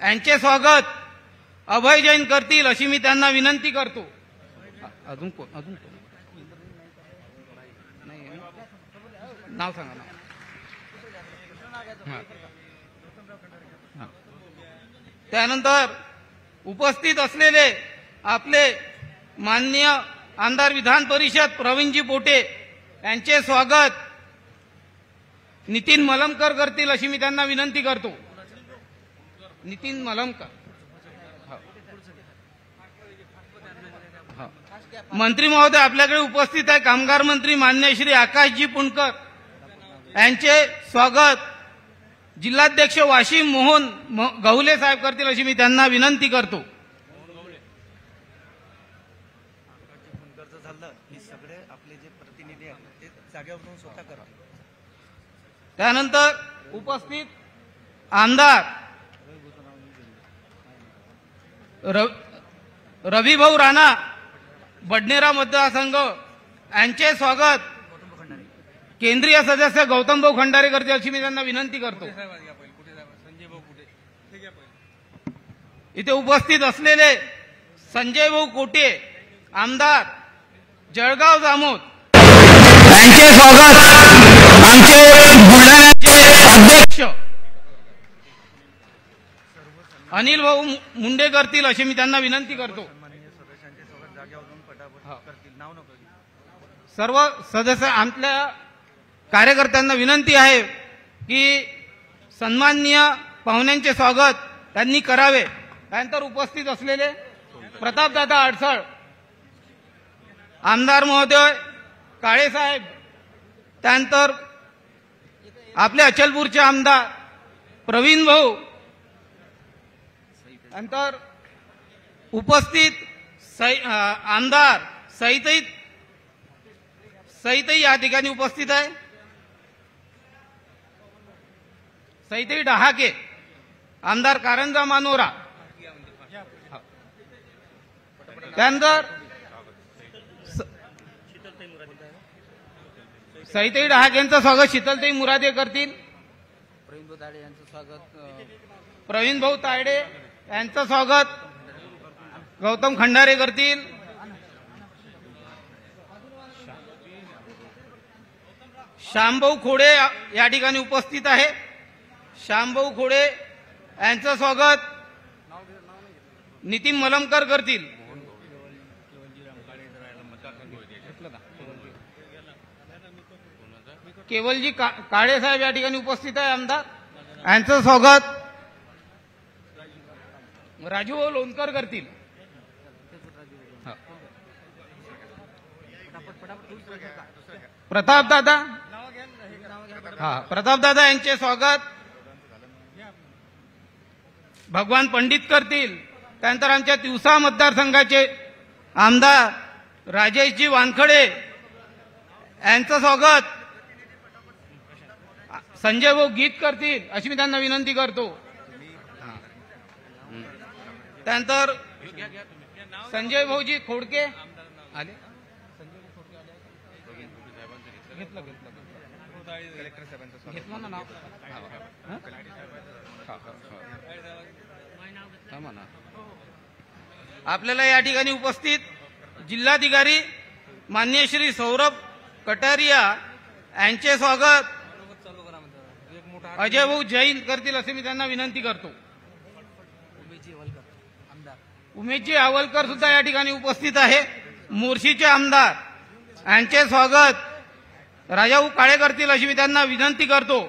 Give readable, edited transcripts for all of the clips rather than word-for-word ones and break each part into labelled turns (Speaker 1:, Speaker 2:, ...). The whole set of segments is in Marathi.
Speaker 1: यांचे स्वागत अभय जैन करतील अशी मी त्यांना विनंती करतो। अजून कोण नाही नाव सांगा ना। त्यानंतर उपस्थित असलेले आपले माननीय आमदार विधान परिषद प्रवीणजी पोटे यांचे स्वागत नितीन मलमकर करतील अशी मी त्यांना विनंती करतो। नितीन मलमकर। मंत्री महोदय आपल्याकडे उपस्थित आहे कामगार मंत्री मान्य श्री आकाशजी पुणकर यांचे स्वागत जिल्हाध्यक्ष वाशिम मोहन गवले साहेब करतील अशी मी त्यांना विनंती करतो। त्यानंतर उपस्थित आमदार रविभाऊ राणा बडनेरा मतदारसंघ यांचे स्वागत केंद्रीय सदस्य गौतमभाऊ खंडारे करतील अशी मी त्यांना विनंती करतो। इथे उपस्थित असलेले संजयभाऊ कोटे आमदार जळगाव जामोद यांचे स्वागत आमचे बुलढाण्याचे अध्यक्ष अनिल भाऊ मुंडे करतील अशी मी त्यांना विनंती करतो। सर्व सदस्य आपल्या कार्यकर्त्यांना विनंती आहे की सन्माननीय पाहुण्यांचे स्वागत त्यांनी करावे। त्यानंतर उपस्थित असलेले प्रतापदादा अडसळ आमदार महोदय काळेसाहेब, त्यानंतर आपले अचलपूरचे आमदार प्रवीण भाऊ, नंतर उपस्थित आमदार सईताई या ठिकाणी उपस्थित आहे। सईताई डहाके आमदार कारंजा मानोरा, त्यानंतर सईताई डहाकेंचं स्वागत शीतलताई मुरादे करतील। प्रवीण भाऊ तायडे यांचं स्वागत गौतम खंडारे करतील। श्यामभाऊ खोडे या ठिकाणी उपस्थित आहे। श्यामभाऊ खोडे यांचं स्वागत नितीन मलमकर करतील। केवलजी काळे साहेब या ठिकाणी उपस्थित आहे आमदार, यांचं स्वागत राजूभाऊ लोणकर करतील। प्रतापदादा प्रतापदादा यांचे स्वागत भगवान पंडित करतील। त्यानंतर आमच्या तिवसा मतदारसंघाचे आमदार राजेशजी वानखडे यांचं स्वागत संजय भाऊ गीत करतील अशी मी त्यांना विनंती करतो। त्यानंतर संजय भाऊजी खोडके आले, घेतलं ना नाव आपल्याला या ठिकाणी उपस्थित जिल्हाधिकारी मान्य श्री सौरभ कटारिया यांचे स्वागत अजय भाऊ जैन करतील असे मी त्यांना विनंती करतो। उमेशजी आवलकर सुद्धा या ठिकाणी उपस्थित आहे। मोर्शीचे आमदार यांचे स्वागत राजाभाऊ काळे करतील अशी मी त्यांना विनंती करतो।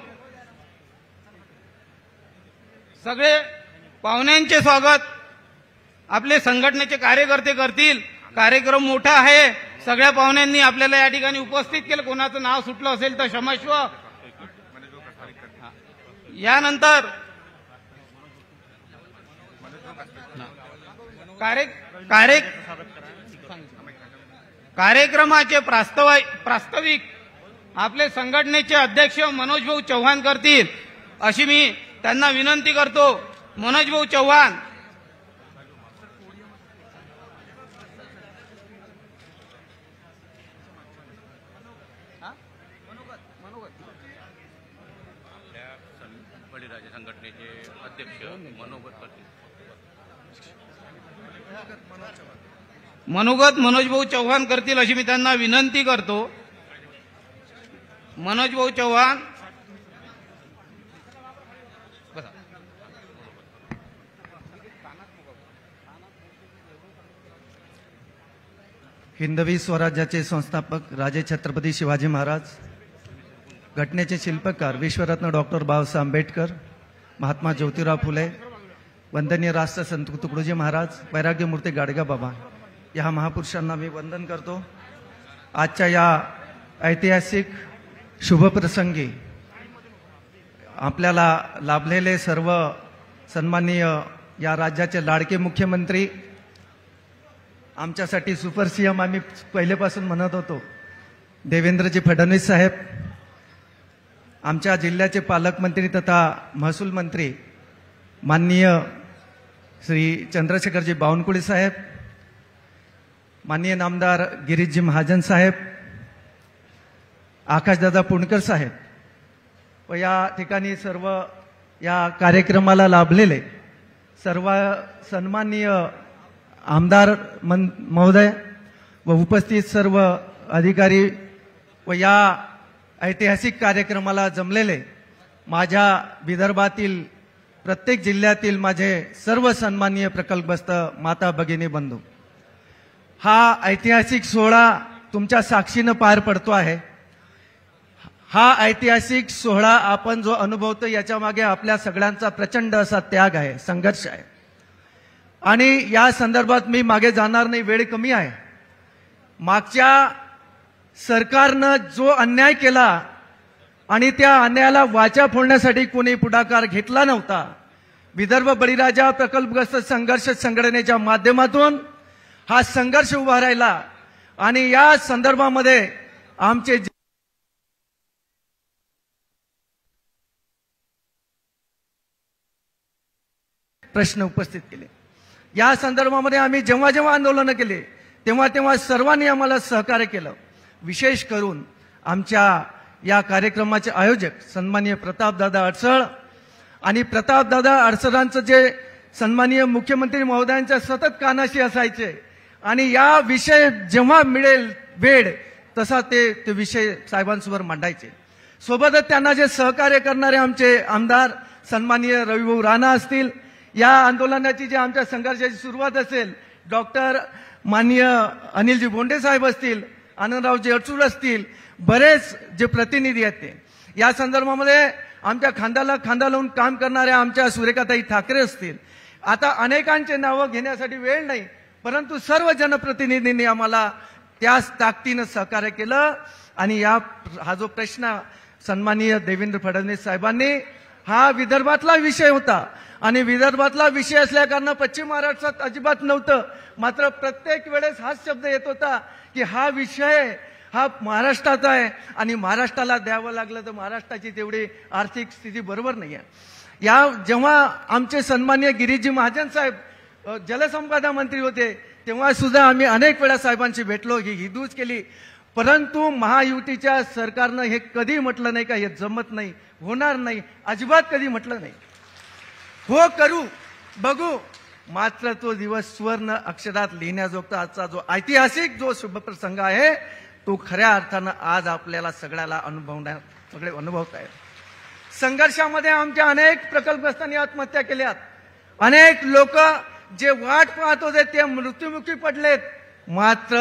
Speaker 1: सगळे पाहुण्यांचे स्वागत आपले संघटनेचे कार्यकर्ते करतील। कार्यक्रम मोठा आहे, सगळ्या पाहुण्यांनी आपल्याला या ठिकाणी उपस्थित केलं। कोणाचं नाव सुटलं असेल तर क्षमस्व। यानंतर कार्यक्रमाचे प्रास्ताविक आपले संघटनेचे अध्यक्ष मनोज भाऊ चव्हाण करतील अशी मी त्यांना विनंती करतो। मनोज भाऊ चव्हाण।
Speaker 2: संघटनेचे अध्यक्ष
Speaker 1: मनोगत मनोजभाऊ चव्हाण करतील अशी मी त्यांना विनंती करतो. मनोजभाऊ चव्हाण.
Speaker 3: हिंदवी स्वराज्याचे संस्थापक राजे छत्रपती शिवाजी महाराज, घटनेचे शिल्पकार विश्वरत्न डॉक्टर बाबासाहेब आंबेडकर, महात्मा ज्योतिराव फुले, वंदनीय राष्ट्रसंत तुकडोजी महाराज, वैराग्यमूर्ती गाडगेबाबा या महापुरुषांना मी वंदन करतो. आजच्या या ऐतिहासिक शुभप्रसंगी आपल्याला लाभलेले सर्व सन्माननीय या राज्याचे लाडके मुख्यमंत्री, आमच्यासाठी सुपर सीएम आम्ही पहिलेपासून म्हणत होतो, देवेंद्रजी फडणवीस साहेब, आमच्या जिल्ह्याचे पालकमंत्री तथा महसूल मंत्री माननीय श्री चंद्रशेखरजी बावनकुळे साहेब, माननीय नामदार गिरीशजी महाजन साहेब, आकाशदादा पुणकर साहेब व या ठिकाणी सर्व या कार्यक्रमाला लाभलेले सर्व सन्माननीय आमदार महोदय व उपस्थित सर्व अधिकारी व या ऐतिहासिक कार्यक्रमाला जमलेले माझ्या विदर्भातील प्रत्येक जिल्ह्यातील माझे सर्व सन्माननीय प्रकल्पस्थ माता भगिनी बंधू, हा ऐतिहासिक सोहळा तुमच्या साक्षीनं पार पडतो आहे. हा ऐतिहासिक सोहळा आपण जो अनुभवतो याच्या मागे आपल्या सगळ्यांचा प्रचंड असा त्याग आहे, संघर्ष आहे. आणि या संदर्भात मी मागे जाणार नाही, वेळ कमी आहे. मागच्या सरकारनं जो अन्याय केला आणि त्या अन्यायाला वाचा फोडण्यासाठी कोणी पुढाकार घेतला नव्हता. विदर्भ बळीराजा प्रकल्पग्रस्त संघर्ष संघटनेच्या माध्यमातून हा संघर्ष उभा राहिला आणि या संदर्भामध्ये आमचे प्रश्न उपस्थित केले. या संदर्भामध्ये आम्ही जेव्हा जेव्हा आंदोलनं केले तेव्हा तेव्हा सर्वांनी आम्हाला सहकार्य केलं. विशेष करून आमच्या या कार्यक्रमाचे आयोजक सन्माननीय प्रतापदादा अडसळ आणि प्रतापदादा अडसळांचं जे सन्माननीय मुख्यमंत्री महोदयांच्या सतत कानाशी असायचे आणि या विषय जेव्हा मिळेल वेळ तसा ते विषय साहेबांसमोर मांडायचे. सोबतच त्यांना जे सहकार्य करणारे आमचे आमदार सन्माननीय रविभाऊ राणा असतील, या आंदोलनाची जी आमच्या संघर्षाची सुरुवात असेल डॉक्टर माननीय अनिलजी बोंडे साहेब असतील, आनंदरावजी अडसूळ असतील, बरेच जे प्रतिनिधी आहेत ते या संदर्भामध्ये आमच्या खांद्याला खांदा लावून काम करणाऱ्या आमच्या सुरेखाताई ठाकरे असतील. आता अनेकांचे नावं घेण्यासाठी वेळ नाही, परंतु सर्व जनप्रतिनिधींनी आम्हाला त्याच ताकदीनं सहकार्य केलं. आणि हा जो प्रश्न सन्माननीय देवेंद्र फडणवीस साहेबांनी, हा विदर्भातला विषय होता आणि विदर्भातला विषय असल्या कारण पश्चिम महाराष्ट्रात अजिबात नव्हतं. मात्र प्रत्येक वेळेस हाच शब्द येत होता की हा विषय हा महाराष्ट्राचा आहे आणि महाराष्ट्राला द्यावं लागलं तर महाराष्ट्राची तेवढी आर्थिक स्थिती बरोबर नाही आहे. या जेव्हा आमचे सन्माननीय गिरीशजी महाजन साहेब जलसंपदा मंत्री होते तेव्हा सुद्धा आम्ही अनेक वेळा साहेबांशी भेटलो, ही हिदूच केली. परंतु महायुतीच्या सरकारनं हे कधी म्हटलं नाही का हे जमत नाही, होणार नाही, अजिबात कधी म्हटलं नाही. हो करू बघू, मात्र तो दिवस सुवर्ण अक्षरात लिहिण्याजोगता आजचा जो ऐतिहासिक जो शुभप्रसंग आहे तो खऱ्या अर्थानं आज आपल्याला सगळ्याला अनुभवत आहे. संघर्षामध्ये आमच्या अनेक प्रकल्पग्रस्तांनी आत्महत्या केल्यात. अनेक लोक जे वाट पाहत होते ते मृत्युमुखी पडलेत. मात्र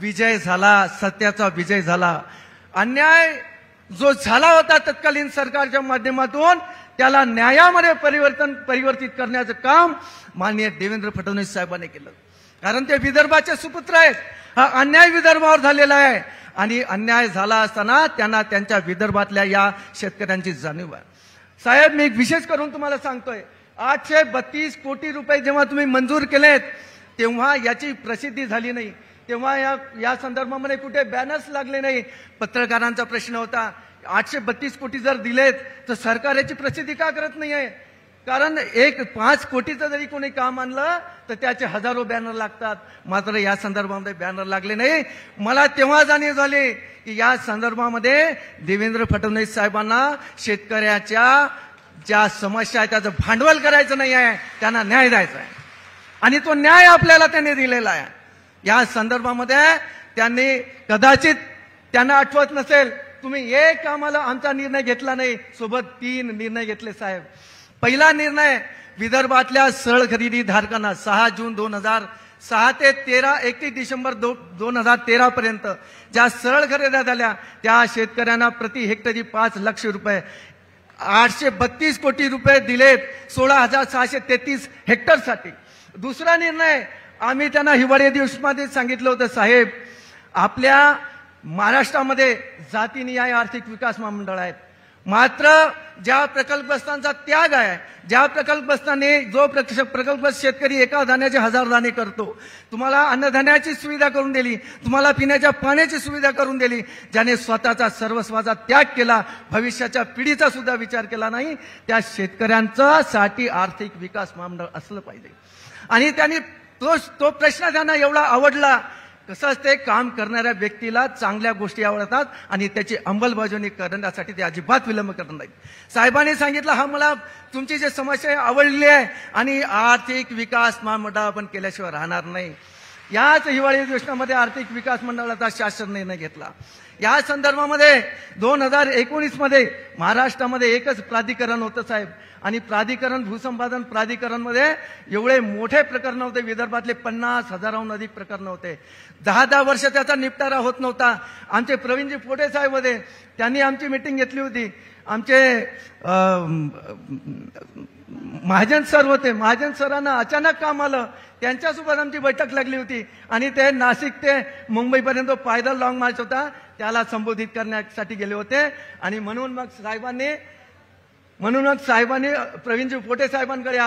Speaker 3: विजय झाला, सत्याचा विजय झाला. अन्याय जो झाला होता तत्कालीन सरकारच्या माध्यमातून त्याला न्यायामध्ये परिवर्तित करण्याचं काम माननीय देवेंद्र फडणवीस साहेबांनी केलं. कारण ते विदर्भाचे सुपुत्र आहेत. हा अन्याय विदर्भावर झालेला आहे आणि अन्याय झाला असताना त्यांना त्यांच्या विदर्भातल्या या शेतकऱ्यांची जाणीव आहे. साहेब, मी विशेष करून तुम्हाला सांगतोय, 832 कोटी रुपये जेव्हा तुम्ही मंजूर केलेत तेव्हा याची प्रसिद्धी झाली नाही. तेव्हा या संदर्भामध्ये कुठे बॅनर्स लागले नाही. पत्रकारांचा प्रश्न होता, 832 कोटी जर दिलेत तर सरकार याची प्रसिद्धी का करत नाही आहे? कारण 5 कोटीचं जरी कोणी काम आणलं तर त्याचे हजारो बॅनर लागतात. मात्र या संदर्भामध्ये बॅनर लागले नाही. मला तेव्हा जाणीव झाली की या संदर्भामध्ये देवेंद्र फडणवीस साहेबांना शेतकऱ्याच्या ज्या समस्या आहेत त्याचं भांडवल करायचं नाही आहे, त्यांना न्याय द्यायचा आहे आणि तो न्याय आपल्याला त्यांनी दिलेला आहे. या संदर्भामध्ये त्यांनी कदाचित त्यांना आठवत नसेल, तुम्ही एक आम्हाला आमचा निर्णय घेतला नाही, सोबत 3 निर्णय घेतले साहेब. पहिला निर्णय विदर्भातल्या सरळ खरेदी धारकांना 6 जून 2006 ते 31 डिसेंबर 2013 पर्यंत ज्या सरळ खरेद्या झाल्या त्या शेतकऱ्यांना प्रति हेक्टरी 5 लाख रुपये 832 कोटी रुपये दिलेत 16,633 हेक्टरसाठी. दुसरा निर्णय आम्ही त्यांना हिवाळी दिवसमध्ये सांगितलं होतं, साहेब आपल्या महाराष्ट्रामध्ये जातीनिहाय आर्थिक विकास महामंडळ आहेत, मात्र ज्या प्रकल्पग्रस्तांचा त्याग आहे, ज्या प्रकल्पग्रस्तांनी जो प्रकल्पग्रस्त शेतकरी एका धान्याचे 1000 दाणे करतो, तुम्हाला अन्नधान्याची सुविधा करून दिली, तुम्हाला पिण्याच्या पाण्याची सुविधा करून दिली, ज्याने स्वतःचा सर्वस्वाचा त्याग केला, भविष्याच्या पिढीचा सुद्धा विचार केला नाही, त्या शेतकऱ्यांचा साठी आर्थिक विकास महामंडळ असलं पाहिजे. आणि त्यांनी तो प्रश्न त्यांना एवढा आवडला. कसं असते, काम करणाऱ्या व्यक्तीला चांगल्या गोष्टी आवडतात आणि त्याची अंमलबजावणी करण्यासाठी ते अजिबात विलंब करत नाहीत. साहेबांनी सांगितलं, हा मला तुमची जी समस्या आवडली आहे आणि आर्थिक विकास महामंडळ आपण केल्याशिवाय राहणार नाही. याच हिवाळी अधिवेशनामध्ये आर्थिक विकास मंडळाचा शासन निर्णय घेतला. या संदर्भामध्ये 2019 मध्ये महाराष्ट्रामध्ये एकच प्राधिकरण होतं साहेब, आणि प्राधिकरण भूसंपादन प्राधिकरणमध्ये एवढे मोठे प्रकरण होते, विदर्भातले 50,000हून अधिक प्रकरण होते. 10 वर्ष त्याचा निपटारा होत नव्हता. आमचे प्रवीणजी पोटे साहेब होते, त्यांनी आमची मीटिंग घेतली होती. आमचे महाजन सर होते, महाजन सरांना अचानक काम आलं, त्यांच्यासोबत आमची बैठक लागली होती आणि ते नाशिक ते मुंबईपर्यंत पायदल लॉंग मार्च होता, त्याला संबोधित करण्यासाठी गेले होते. आणि म्हणून मग साहेबांनी प्रवीणजी पोटे साहेबांकडे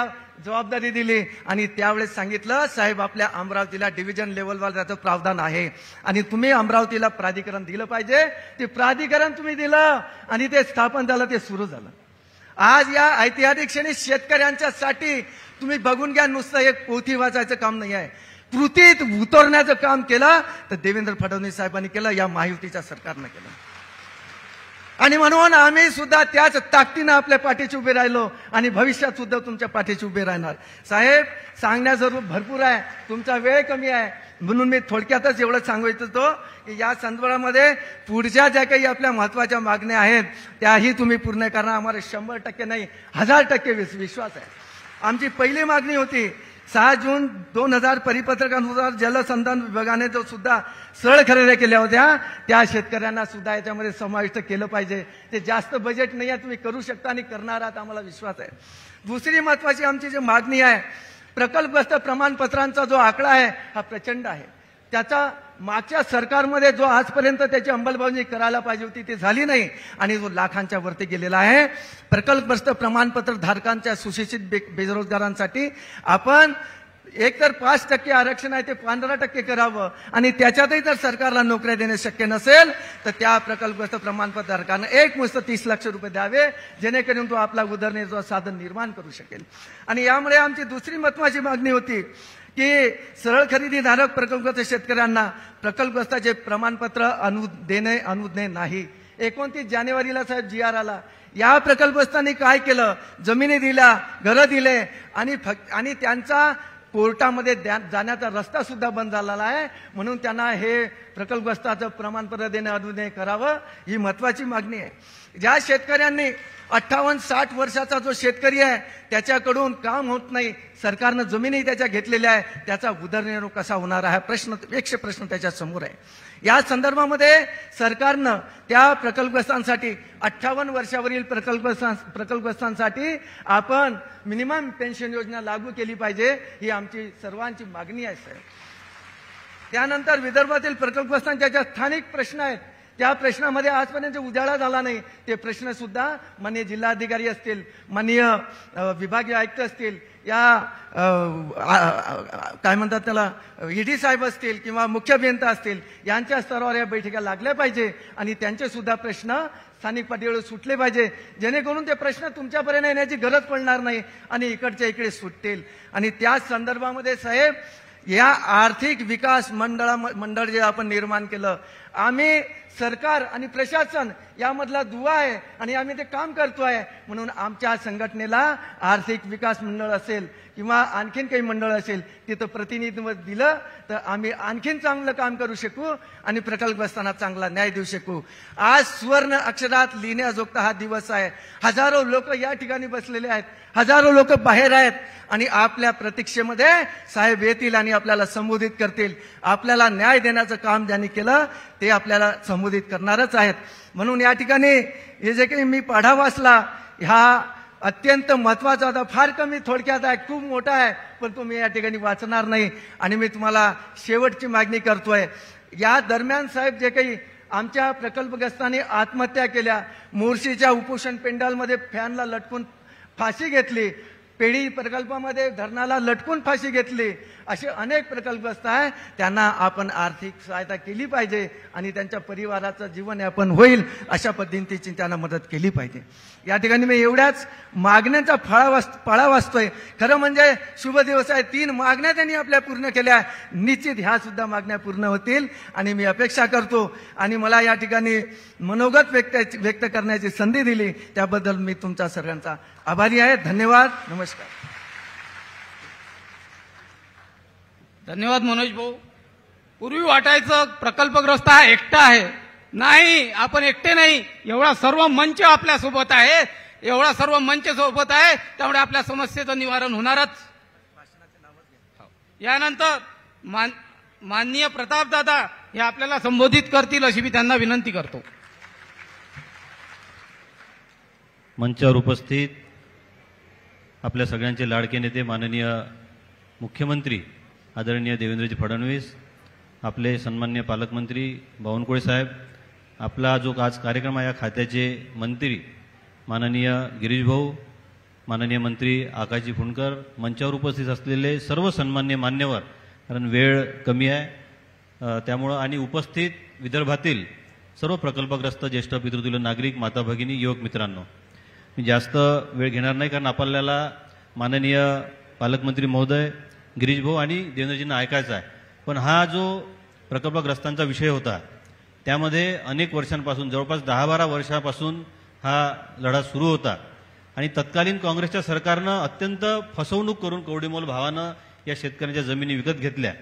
Speaker 3: जबाबदारी दिली आणि त्यावेळेस सांगितलं, साहेब आपल्या अमरावतीला डिव्हिजन लेवलवर त्याचं प्रावधान आहे आणि तुम्ही अमरावतीला प्राधिकरण दिलं पाहिजे. ते प्राधिकरण तुम्ही दिलं आणि ते स्थापन झालं, ते सुरू झालं. आज या ऐतिहासिक क्षणी शेतकऱ्यांच्यासाठी तुम्ही बघून घ्या, नुसतं एक पोथी वाचायचं काम नाही आहे, कृतीत उतरण्याचं काम केलं तर देवेंद्र फडणवीस साहेबांनी केलं, या महायुतीच्या सरकारनं केलं. आणि म्हणून आम्ही सुद्धा त्याच ताकदीनं आपल्या पाठीशी उभे राहिलो आणि भविष्यात सुद्धा तुमच्या पाठीशी उभे राहणार. साहेब सांगण्याजरूर भरपूर आहे, तुमचा वेळ कमी आहे, म्हणून मी थोडक्यातच एवढं सांगू इच्छितो की या संदर्भामध्ये पुढच्या ज्या काही आपल्या महत्वाच्या मागण्या आहेत त्याही तुम्ही पूर्ण करणार. आम्हाला 100% नाही 1000% विश्वास आहे. आमची पहिली मागणी होती 6 जून 2000 परिपत्रकानुसार जलसंधारण विभागाने जो सुद्धा सरळ खरेदी केल्या होत्या त्या शेतकऱ्यांना सुद्धा याच्यामध्ये समाविष्ट केलं पाहिजे. ते जास्त बजेट नाही आहे, तुम्ही करू शकता आणि करणार आहात, आम्हाला विश्वास आहे. दुसरी महत्वाची आमची जी मागणी आहे, प्रकल्पग्रस्त प्रमाणपत्रांचा जो आकडा आहे हा प्रचंड आहे. त्याचा मागच्या सरकारमध्ये जो आजपर्यंत त्याची अंमलबजावणी करायला पाहिजे होती ते झाली नाही आणि जो लाखांच्या वरती गेलेला आहे. प्रकल्पग्रस्त प्रमाणपत्र धारकांच्या सुशिक्षित बेरोजगारांसाठी आपण एकतर 5% आरक्षण आहे ते 15% करावं आणि त्याच्यातही जर सरकारला नोकऱ्या देणे शक्य नसेल तर त्या प्रकल्पग्रस्त प्रमाणपत्र धारकांना एकमुश्त 30 लाख रुपये द्यावे, जेणेकरून तो आपला उदरनिर्वाहाचं साधन निर्माण करू शकेल. आणि यामुळे आमची दुसरी महत्वाची मागणी होती की सरळ खरेदीधारक प्रकल्पग्रस्त शेतकऱ्यांना प्रकल्पग्रस्ताचे प्रमाणपत्र अनुज्ञे नाही. 29 जानेवारीला साहेब GR आला. या प्रकल्पग्रस्तांनी काय केलं, जमिनी दिल्या, घरं दिले आणि त्यांचा कोर्टामध्ये जाण्याचा रस्ता सुद्धा बंद झालेला आहे. म्हणून त्यांना हे प्रकल्पग्रस्ताचं प्रमाणपत्र देणं अनुज्ञेय करावं, ही महत्वाची मागणी आहे. ज्या शेतकऱ्यांनी 58-60 वर्षाचा जो शेतकरी आहे त्याच्याकडून काम होत नाही, सरकारनं जमिनी त्याच्या घेतलेल्या आहे, त्याचा उदरनिर्वाह कसा होणार आहे प्रश्न त्याच्या समोर आहे. या संदर्भामध्ये सरकारनं त्या प्रकल्पग्रस्तांसाठी 58 वर्षावरील प्रकल्पग्रस्तांसाठी आपण मिनिमम पेन्शन योजना लागू केली पाहिजे, ही आमची सर्वांची मागणी आहे साहेब. त्यानंतर विदर्भातील प्रकल्पग्रस्तांच्या ज्या स्थानिक प्रश्न आहेत त्या प्रश्नामध्ये आजपर्यंत उजाळा झाला नाही, ते प्रश्न सुद्धा माननीय जिल्हाधिकारी असतील, माननीय विभागीय आयुक्त असतील, या काय म्हणतात त्याला ED साहेब असतील किंवा मुख्य अभियंता असतील, यांच्या स्तरावर या बैठका लागल्या पाहिजे आणि त्यांचे सुद्धा प्रश्न स्थानिक पातळीवर सुटले पाहिजे, जेणेकरून ते प्रश्न तुमच्यापर्यंत येण्याची गरज पडणार नाही आणि इकडच्या इकडे सुटतील. आणि त्या संदर्भामध्ये साहेब या आर्थिक विकास मंडळ जे आपण निर्माण केलं, आम्ही सरकार आणि प्रशासन यामधला दुवा आहे आणि आम्ही ते काम करतोय. म्हणून आमच्या संघटनेला आर्थिक विकास मंडळ असेल किंवा आणखीन काही मंडळ असेल तिथं प्रतिनिधित्व दिलं तर आम्ही आणखीन चांगलं काम करू शकू आणि प्रकल्पग्रस्तांना चांगला न्याय देऊ शकू. आज सुवर्ण अक्षरात लिहिण्याजोगता हा दिवस आहे. हजारो लोक या ठिकाणी बसलेले आहेत, हजारो लोक बाहेर आहेत आणि आपल्या प्रतीक्षेमध्ये साहेब येतील आणि आपल्याला संबोधित करतील. आपल्याला न्याय देण्याचं काम ज्यांनी केलं ते आपल्याला संबोधित करणारच आहेत. म्हणून या ठिकाणी हे जे काही मी पाढा वाचला हा अत्यंत महत्वाचा होता. फार कमी थोडक्यात आहे, खूप मोठा आहे, पण तो मी या ठिकाणी वाचणार नाही. आणि मी तुम्हाला शेवटची मागणी करतोय. या दरम्यान साहेब जे काही आमच्या प्रकल्पग्रस्तांनी आत्महत्या केल्या, मोर्शीच्या उपोषण पेंडालमध्ये फॅनला लटकून फाशी घेतली, पेढी प्रकल्पामध्ये धरणाला लटकून फाशी घेतली, असे अनेक प्रकल्पग्रस्त आहे. त्यांना आपण आर्थिक सहायता केली पाहिजे आणि त्यांच्या परिवाराचं जीवनयापन होईल अशा पद्धतीची त्यांना मदत केली पाहिजे. या ठिकाणी मी एवढ्याच मागण्यांचा फळा वाचतोय. खरं म्हणजे शुभ दिवस आहे. 3 मागण्या त्यांनी आपल्या पूर्ण केल्या. निश्चित ह्या सुद्धा मागण्या पूर्ण होतील आणि मी अपेक्षा करतो. आणि मला या ठिकाणी मनोगत व्यक्त करण्याची संधी दिली त्याबद्दल मी तुमच्या सर्वांचा आभारी आहे. धन्यवाद. नमस्कार.
Speaker 1: धन्यवाद मनोज भाऊ. पूर्वी वाटायचं प्रकल्पग्रस्त हा एकटा आहे. नाही, आपण एकटे नाही. एवढा सर्व मंच आपल्या सोबत आहे, एवढा सर्व मंच सोबत आहे, त्यामुळे आपल्या समस्येचं निवारण होणारच. यानंतर माननीय प्रतापदादा हे आपल्याला संबोधित करतील अशी मी त्यांना विनंती करतो.
Speaker 2: मंचावर उपस्थित आपल्या सगळ्यांचे लाडके नेते माननीय मुख्यमंत्री आदरणीय देवेंद्रजी फडणवीस, आपले सन्माननीय पालकमंत्री बावनकुळे साहेब, आपला जो आज कार्यक्रम आहे या खात्याचे मंत्री माननीय गिरीश भाऊ, माननीय मंत्री आकाशजी फुंडकर, मंचावर उपस्थित असलेले सर्व सन्माननीय मान्यवर, कारण वेळ कमी आहे त्यामुळं, आणि उपस्थित विदर्भातील सर्व प्रकल्पग्रस्त ज्येष्ठ पितृतुल्य नागरिक, माता भगिनी, युवक मित्रांनो, मी जास्त वेळ घेणार नाही कारण आपल्याला माननीय पालकमंत्री महोदय, गिरीश भाऊ आणि देवेंद्रजींना ऐकायचा आहे. पण हा जो प्रकल्पग्रस्तांचा विषय होता त्यामध्ये अनेक वर्षांपासून, जवळपास 10-12 वर्षापासून हा लढा सुरू होता आणि तत्कालीन काँग्रेसच्या सरकारनं अत्यंत फसवणूक करून कवडीमोल भावानं या शेतकऱ्यांच्या जमिनी विकत घेतल्या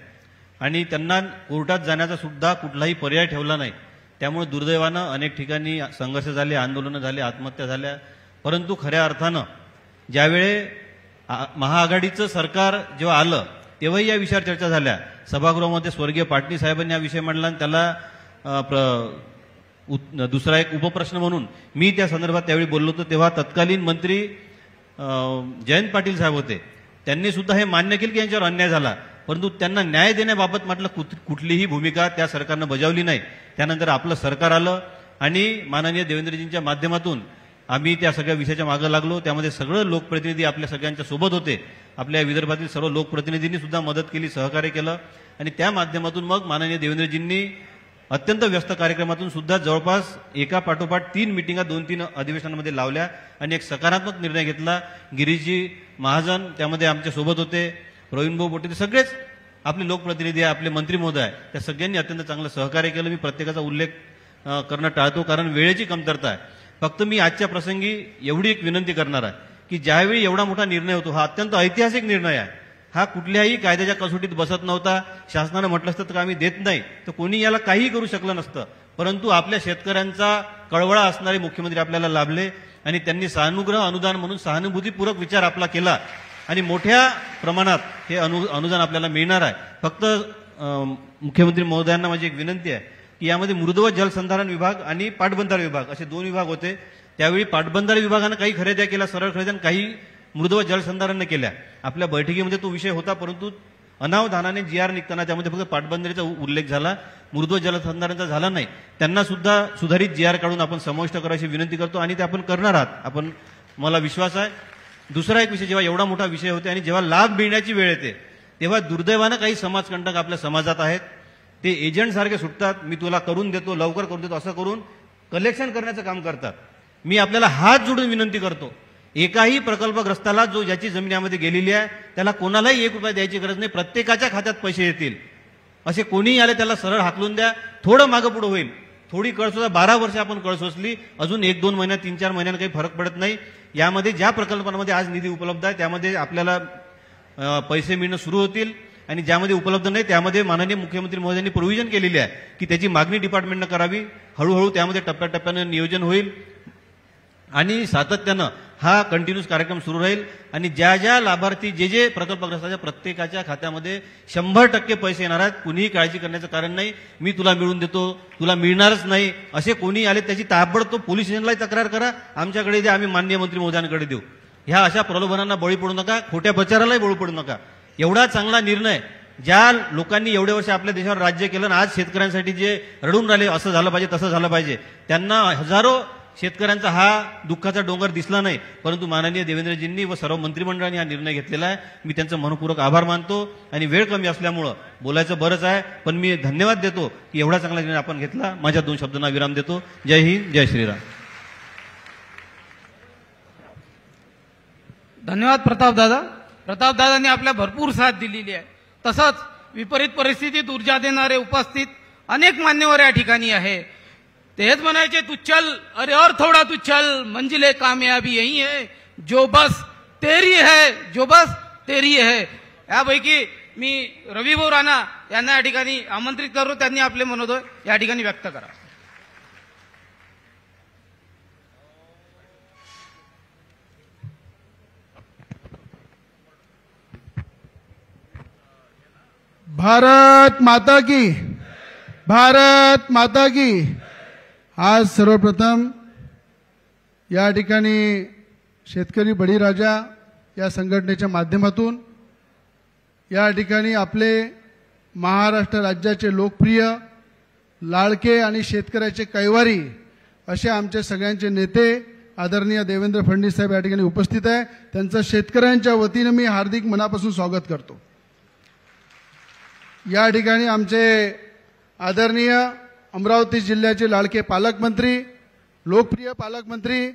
Speaker 2: आणि त्यांना कोर्टात जाण्याचा सुद्धा कुठलाही पर्याय ठेवला नाही. त्यामुळे दुर्दैवानं अनेक ठिकाणी संघर्ष झाले, आंदोलनं झाले, आत्महत्या झाल्या. परंतु खऱ्या अर्थानं ज्यावेळे महाआघाडीचं सरकार जेव्हा आलं तेव्हाही या विषयावर चर्चा झाल्या. सभागृहामध्ये स्वर्गीय पाटणी साहेबांनी हा विषय मांडला आणि त्याला दुसरा एक उपप्रश्न म्हणून मी त्या संदर्भात त्यावेळी बोललो होतो. तेव्हा तत्कालीन मंत्री जयंत पाटील साहेब होते, त्यांनी सुद्धा हे मान्य केलं की यांच्यावर अन्याय झाला, परंतु त्यांना न्याय देण्याबाबत म्हटलं कुठलीही भूमिका त्या सरकारनं बजावली नाही. त्यानंतर आपलं सरकार आलं आणि माननीय देवेंद्रजींच्या माध्यमातून आम्ही त्या सगळ्या विषयाच्या मागे लागलो. त्यामध्ये सगळं लोकप्रतिनिधी आपल्या सगळ्यांच्या सोबत होते. आपल्या विदर्भातील सर्व लोकप्रतिनिधींनी सुद्धा मदत केली, सहकार्य केलं आणि त्या माध्यमातून मग माननीय देवेंद्रजींनी अत्यंत व्यस्त कार्यक्रमातून सुद्धा जवळपास एका पाठोपाठ 3 मिटिंगा 2-3 अधिवेशनांमध्ये लावल्या आणि एक सकारात्मक निर्णय घेतला. गिरीशजी महाजन त्यामध्ये आमच्या सोबत होते, प्रवीणभाऊ बोटे, ते सगळेच आपले लोकप्रतिनिधी आहे, आपले मंत्री महोदय आहे, त्या सगळ्यांनी अत्यंत चांगलं सहकार्य केलं. मी प्रत्येकाचा उल्लेख करणं टाळतो कारण वेळेची कमतरता आहे. फक्त मी आजच्या प्रसंगी एवढी एक विनंती करणार आहे की ज्यावेळी एवढा मोठा निर्णय होतो, हा अत्यंत ऐतिहासिक निर्णय आहे, हा कुठल्याही कायद्याच्या कसोटीत बसत नव्हता. शासनानं म्हटलं असतं तर आम्ही देत नाही तर कोणी याला काहीही करू शकलं नसतं, परंतु आपल्या शेतकऱ्यांचा कळवळा असणारे मुख्यमंत्री आपल्याला लाभले आणि त्यांनी सहानुग्रह अनुदान म्हणून सहानुभूतीपूर्वक विचार आपला केला आणि मोठ्या प्रमाणात हे अनुदान आपल्याला मिळणार आहे. फक्त मुख्यमंत्री महोदयांना माझी एक विनंती आहे की यामध्ये मृद व जलसंधारण विभाग आणि पाटबंधारे विभाग असे 2 विभाग होते. त्यावेळी पाटबंधारे विभागानं काही खरेद्या केल्या, सरळ खरेद्या, काही मृद व जलसंधारण केल्या. आपल्या बैठकीमध्ये तो विषय होता, परंतु अनावधानाने GR निघताना त्यामध्ये फक्त पाटबंधारेचा उल्लेख झाला, मृद व जलसंधारणचा झाला नाही. त्यांना सुद्धा सुधारित GR काढून आपण समाविष्ट करायची विनंती करतो आणि ते आपण करणार आहात, आपण, मला विश्वास आहे. दुसरा एक विषय, जेव्हा एवढा मोठा विषय होते आणि जेव्हा लाभ मिळण्याची वेळ येते तेव्हा दुर्दैवानं काही समाजकंटक आपल्या समाजात आहेत, ते एजंट सारखे सुटतात, मी तुला करून देतो, लवकर करून देतो असं करून कलेक्शन करण्याचं काम करतात. मी आपल्याला हात जोडून विनंती करतो एकाही प्रकल्पग्रस्ताला जो ज्याची जमीन यामध्ये गेलेली आहे त्याला कोणालाही 1 रुपया द्यायची गरज नाही, प्रत्येकाच्या खात्यात पैसे येतील. असे कोणीही आले त्याला सरळ हाकलून द्या, थोडं मागं पुढे होईल. थोडी कळ सुद्धा 12 वर्ष आपण कळ सोसली, अजून 1-2 महिन्यात 3-4 महिन्यात काही फरक पडत नाही. यामध्ये ज्या प्रकल्पांमध्ये आज निधी उपलब्ध आहे त्यामध्ये आपल्याला पैसे मिळणं सुरू होतील आणि ज्यामध्ये उपलब्ध नाही त्यामध्ये माननीय मुख्यमंत्री महोदयांनी प्रोव्हिजन केलेली आहे की त्याची मागणी डिपार्टमेंटनं करावी. हळूहळू त्यामध्ये टप्प्याटप्प्यानं नियोजन होईल आणि सातत्यानं हा कंटिन्यूस कार्यक्रम सुरू राहील आणि ज्या ज्या लाभार्थी जे प्रकल्पग्रस्ताच्या प्रत्येकाच्या खात्यामध्ये 100% पैसे येणार आहेत. कुणीही काळजी करण्याचं कारण नाही. मी तुला मिळवून देतो, तुला मिळणारच नाही असे कोणी आले त्याची ताबडतोब पोलीस स्टेशनलाही तक्रार करा, आमच्याकडे द्या, आम्ही माननीय मंत्री महोदयांकडे देऊ. ह्या अशा प्रलोभनांना बळी पडू नका, खोट्या प्रचारालाही बळी पडू नका. एवढा चांगला निर्णय ज्या लोकांनी एवढे वर्ष आपल्या देशावर राज्य केलं आणि आज शेतकऱ्यांसाठी जे रडून राहिले असं झालं पाहिजे तसं झालं पाहिजे, त्यांना हजारो शेतकऱ्यांचा हा दुःखाचा डोंगर दिसला नाही, परंतु माननीय देवेंद्रजींनी व सर्व मंत्रिमंडळाने हा निर्णय घेतलेला आहे. मी त्यांचं मनपूर्वक आभार मानतो आणि वेळ कमी असल्यामुळं बोलायचं बरंच आहे, पण मी धन्यवाद देतो की एवढा चांगला निर्णय आपण घेतला. माझ्या 2 शब्दांना विराम देतो. जय हिंद, जय श्रीराम.
Speaker 1: धन्यवाद प्रतापदादा. प्रतापदादांनी आपल्या भरपूर साथ दिलेली आहे. तसंच विपरीत परिस्थितीत ऊर्जा देणारे उपस्थित अनेक मान्यवर या ठिकाणी आहे. तेच म्हणायचे, तू चल अरे और थोड़ा तू चल, मंजिले कामयाबी यही है, जो बस तेरी है, जो बस तेरी है. यापैकी मी रविभाऊ राणा यांना या ठिकाणी आमंत्रित करू, त्यांनी आपले मनोदय या ठिकाणी व्यक्त करा.
Speaker 4: भारत माता की, भारत माता की. आज सर्वप्रथम या ठिकाणी शेतकरी बळीराजा या संघटनेच्या माध्यमातून या ठिकाणी आपले महाराष्ट्र राज्याचे लोकप्रिय लाडके आणि शेतकऱ्याचे कैवारी असे आमचे सगळ्यांचे नेते आदरणीय देवेंद्र फडणवीस साहेब या ठिकाणी उपस्थित आहे. त्यांचं शेतकऱ्यांच्या वतीने मी हार्दिक मनापासून स्वागत करतो. या ठिकाणी आमचे आदरणीय अमरावती जिल्ह्याचे लाडके पालकमंत्री, लोकप्रिय पालकमंत्री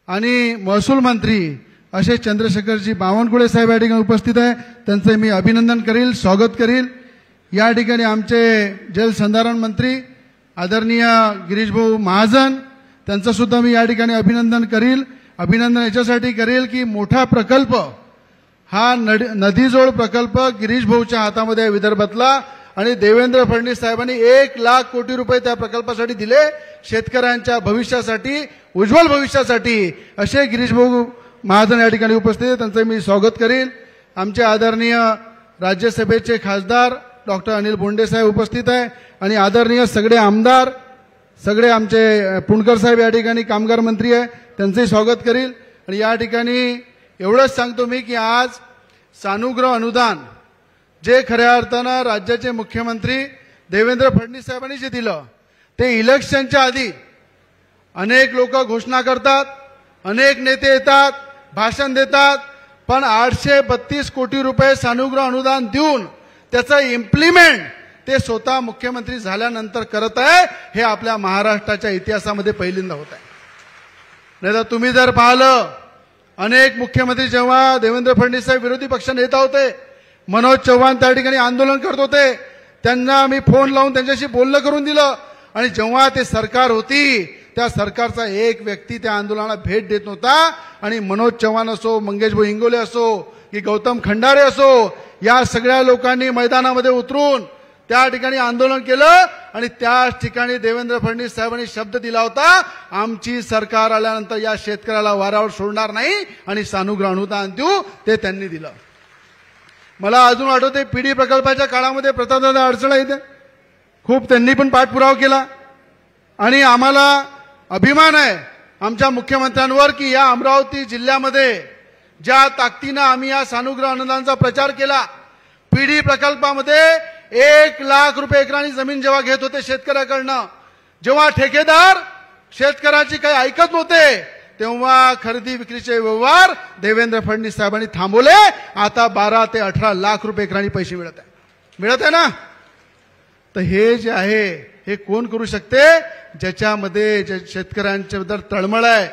Speaker 4: आणि महसूल मंत्री असे चंद्रशेखरजी बावनकुळे साहेब या ठिकाणी उपस्थित आहे. त्यांचे मी अभिनंदन करील, स्वागत करील. या ठिकाणी आमचे जलसंधारण मंत्री आदरणीय गिरीशभाऊ महाजन, त्यांचं सुद्धा मी या ठिकाणी अभिनंदन करील. अभिनंदन याच्यासाठी करील की मोठा प्रकल्प हा नदीजोड प्रकल्प गिरीशभाऊच्या हातामध्ये विदर्भातला आणि देवेंद्र फडणवीस साहेबांनी 1 लाख कोटी रुपये त्या प्रकल्पासाठी दिले, शेतकऱ्यांच्या भविष्यासाठी, उज्ज्वल भविष्यासाठी. असे गिरीशभाऊ महाजन या ठिकाणी उपस्थित आहेत, त्यांचे मी स्वागत करील. आमचे आदरणीय राज्यसभेचे खासदार डॉक्टर अनिल बोंडे साहेब उपस्थित आहे आणि आदरणीय सगळे आमदार, सगळे आमचे पुणकर साहेब या ठिकाणी कामगार मंत्री आहे, त्यांचंही स्वागत करील. आणि या ठिकाणी एवढंच सांगतो मी की आज सानुग्रह अनुदान जे खऱ्या अर्थानं राज्याचे मुख्यमंत्री देवेंद्र फडणवीस साहेबांनी जे दिलं ते इलेक्शनच्या आधी अनेक लोक घोषणा करतात, अनेक नेते येतात, भाषण देतात, पण 832 कोटी रुपये सानुग्रह अनुदान देऊन त्याचं इम्प्लिमेंट ते स्वतः मुख्यमंत्री झाल्यानंतर करत आहे. हे आपल्या महाराष्ट्राच्या इतिहासामध्ये पहिल्यांदा होत आहे. नाही तर तुम्ही जर पाहिलं अनेक मुख्यमंत्री जेव्हा देवेंद्र फडणवीस साहेब विरोधी पक्ष नेता होते, मनोज चव्हाण त्या ठिकाणी आंदोलन करत होते, त्यांना मी फोन लावून त्यांच्याशी बोलणं करून दिलं आणि जेव्हा ते सरकार होती त्या सरकारचा एक व्यक्ती त्या आंदोलनाला भेट देत नव्हता. आणि मनोज चव्हाण असो, मंगेशभाऊ इंगोले असो की गौतम खंडारे असो, या सगळ्या लोकांनी मैदानामध्ये उतरून त्या ठिकाणी आंदोलन केलं आणि त्याच ठिकाणी देवेंद्र फडणवीस साहेबांनी शब्द दिला होता, आमची सरकार आल्यानंतर या शेतकऱ्याला वारावर सोडणार नाही आणि सानुग्रह अनुदान देऊ. ते त्यांनी दिलं. मला अजून आठवते पीडी प्रकल्पाच्या काळामध्ये प्रतापदादा अडचण येते, खूप त्यांनी पण पाठपुरावा केला आणि आम्हाला अभिमान आहे आमच्या मुख्यमंत्र्यांवर की या अमरावती जिल्ह्यामध्ये ज्या ताकदीनं आम्ही या सानुग्रह अनुदानाचा प्रचार केला. पीडी प्रकल्पामध्ये 1 लाख रुपये एकराने जमीन जेव्हा घेत होते शेतकऱ्याकडनं, जेव्हा ठेकेदार शेतकऱ्याची काही ऐकत नव्हते, तेव्हा खरेदी विक्रीचे व्यवहार देवेंद्र फडणवीस साहेबांनी थांबवले. आता 12 ते 18 लाख रुपये एकराने पैसे मिळत आहे ना. तर हे जे आहे हे कोण करू शकते, ज्याच्यामध्ये शेतकऱ्यांच्या बद्दल तळमळ आहे,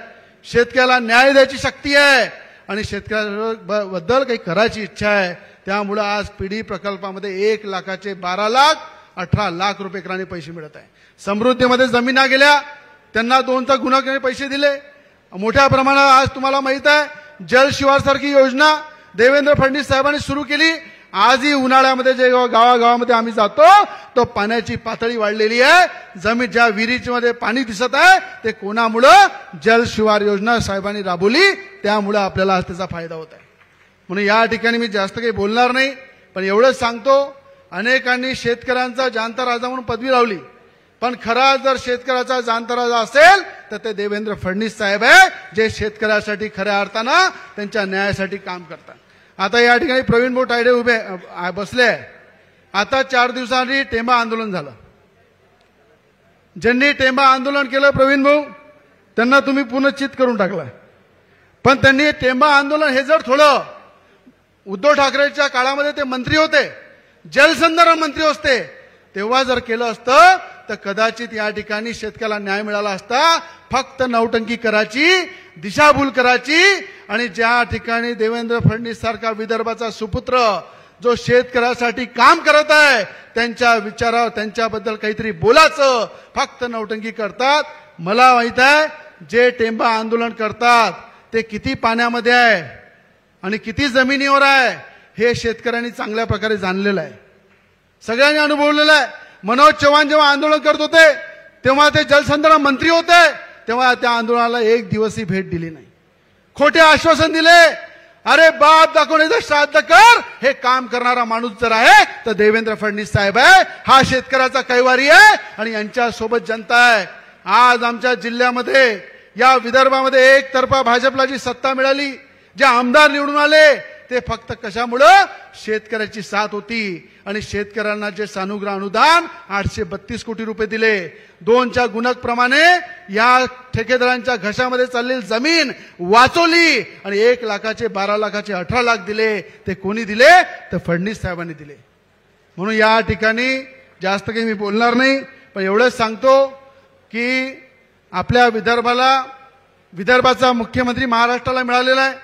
Speaker 4: शेतकऱ्याला न्याय द्यायची शक्ती आहे आणि शेतकऱ्याबद्दल काही करायची इच्छा आहे. त्यामुळे आज पिढी प्रकल्पामध्ये 1 लाखाचे 12 लाख 18 लाख रुपये एकराने पैसे मिळत आहे. समृद्धीमध्ये जमिना गेल्या, त्यांना 2चा गुणाकाराने पैसे दिले. मोठ्या प्रमाणात आज तुम्हाला माहित आहे जल शिवार सारखी योजना देवेंद्र फडणवीस साहेबांनी सुरू केली. आजही उन्हाळ्यामध्ये जे गावागावामध्ये आम्ही जातो तो पाण्याची पातळी वाढलेली आहे. जमीन ज्या विहिरीमध्ये पाणी दिसत आहे ते कोणामुळं? जल शिवार योजना साहेबांनी राबवली, त्यामुळे आपल्याला आज त्याचा फायदा होत आहे. म्हणून या ठिकाणी मी जास्त काही बोलणार नाही, पण एवढंच सांगतो, अनेकांनी शेतकऱ्यांचा जाणता राजा म्हणून पदवी लावली, पण खरा जर शेतकऱ्याचा जाणता राजा असेल तर ते देवेंद्र फडणवीस साहेब आहे, जे शेतकऱ्यासाठी खऱ्या अर्थानं त्यांच्या न्यायासाठी काम करतात. आता या ठिकाणी प्रवीण भाऊ तायडे उभे बसले आहे. आता 4 दिवसांनी टेंबा आंदोलन झालं. ज्यांनी टेंबा आंदोलन केलं प्रवीण भाऊ, त्यांना तुम्ही पुनश्चित करून टाकला. पण त्यांनी टेंबा आंदोलन हे जर थोडं, उद्धव ठाकरेच्या काळामध्ये ते मंत्री होते, जलसंधारण मंत्री असते, तेव्हा जर केलं असतं तर कदाचित या ठिकाणी शेतकऱ्याला न्याय मिळाला असता. फक्त नौटंकी करायची, दिशाभूल करायची आणि ज्या ठिकाणी देवेंद्र फडणवीस सारखा विदर्भाचा सुपुत्र जो शेतकऱ्यासाठी काम करत आहे त्यांच्या विचारावर त्यांच्याबद्दल काहीतरी बोलायचं, फक्त नौटंकी करतात. मला माहित आहे जे टेंबा आंदोलन करतात ते किती पाण्यामध्ये आहे आणि किती जमिनीवर आहे हे शेतकऱ्यांनी चांगल्या प्रकारे जाणलेलं आहे, सगळ्यांनी अनुभवलेलं आहे. मनोज चव्हाण जेव्हा आंदोलन करत होते तेव्हा ते जलसंधारण मंत्री होते, तेव्हा त्या आंदोलनाला 1 दिवसही भेट दिली नाही. खोटे आश्वासन दिले. अरे बाप दाखवण्याचं श्राद्ध कर, हे काम करणारा माणूस जर आहे तर देवेंद्र फडणवीस साहेब आहे. हा शेतकऱ्याचा कैवारी आहे आणि यांच्यासोबत जनता आहे. आज आमच्या जिल्ह्यामध्ये या विदर्भामध्ये एकतर्फा भाजपला जी सत्ता मिळाली, जे आमदार निवडून आले, ते फक्त कशामुळं? शेतकऱ्याची साथ होती. आणि शेतकऱ्यांना जे सानुग्रह अनुदान 832 कोटी रुपये दिले, 2च्या गुणकप्रमाणे या ठेकेदारांच्या घशामध्ये चाललेली जमीन वाचवली आणि 1 लाखाचे 12 लाखाचे 18 लाख दिले. ते कोणी दिले? तर फडणवीस साहेबांनी दिले. म्हणून या ठिकाणी जास्त काही मी बोलणार नाही, पण एवढंच सांगतो की आपल्या विदर्भाचा मुख्यमंत्री महाराष्ट्राला मिळालेला आहे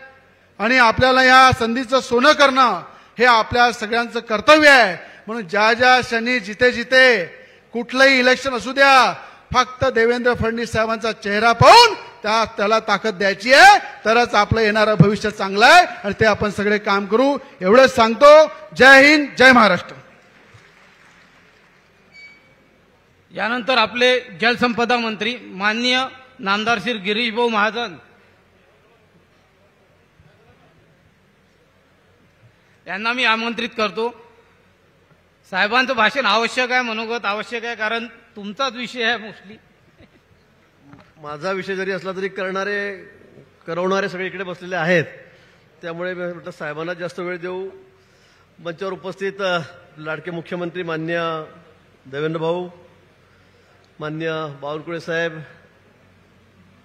Speaker 4: आणि आपल्याला या संधीचं सोनं करणं हे आपल्या सगळ्यांचं कर्तव्य आहे. म्हणून ज्या ज्या क्षणी जिथे जिथे कुठलंही इलेक्शन असू द्या, फक्त देवेंद्र फडणवीस साहेबांचा चेहरा पाहून त्याला ताकद द्यायची आहे, तरच आपलं येणारं भविष्य चांगलं आहे आणि ते आपण सगळे काम करू. एवढंच सांगतो. जय हिंद, जय महाराष्ट्र.
Speaker 1: यानंतर आपले जलसंपदा मंत्री माननीय नामदार श्री गिरीश भाऊ महाजन यांना मी आमंत्रित करतो. साहेबांचं भाषण आवश्यक आहे, मनोगत आवश्यक आहे, कारण तुमचाच विषय आहे मोस्टली.
Speaker 5: माझा विषय जरी असला तरी करवणारे सगळे इकडे बसलेले आहेत, त्यामुळे मी म्हटलं साहेबांना जास्त वेळ देऊ. मंचावर उपस्थित लाडके मुख्यमंत्री माननीय देवेंद्र भाऊ, माननीय बावनकुळे साहेब,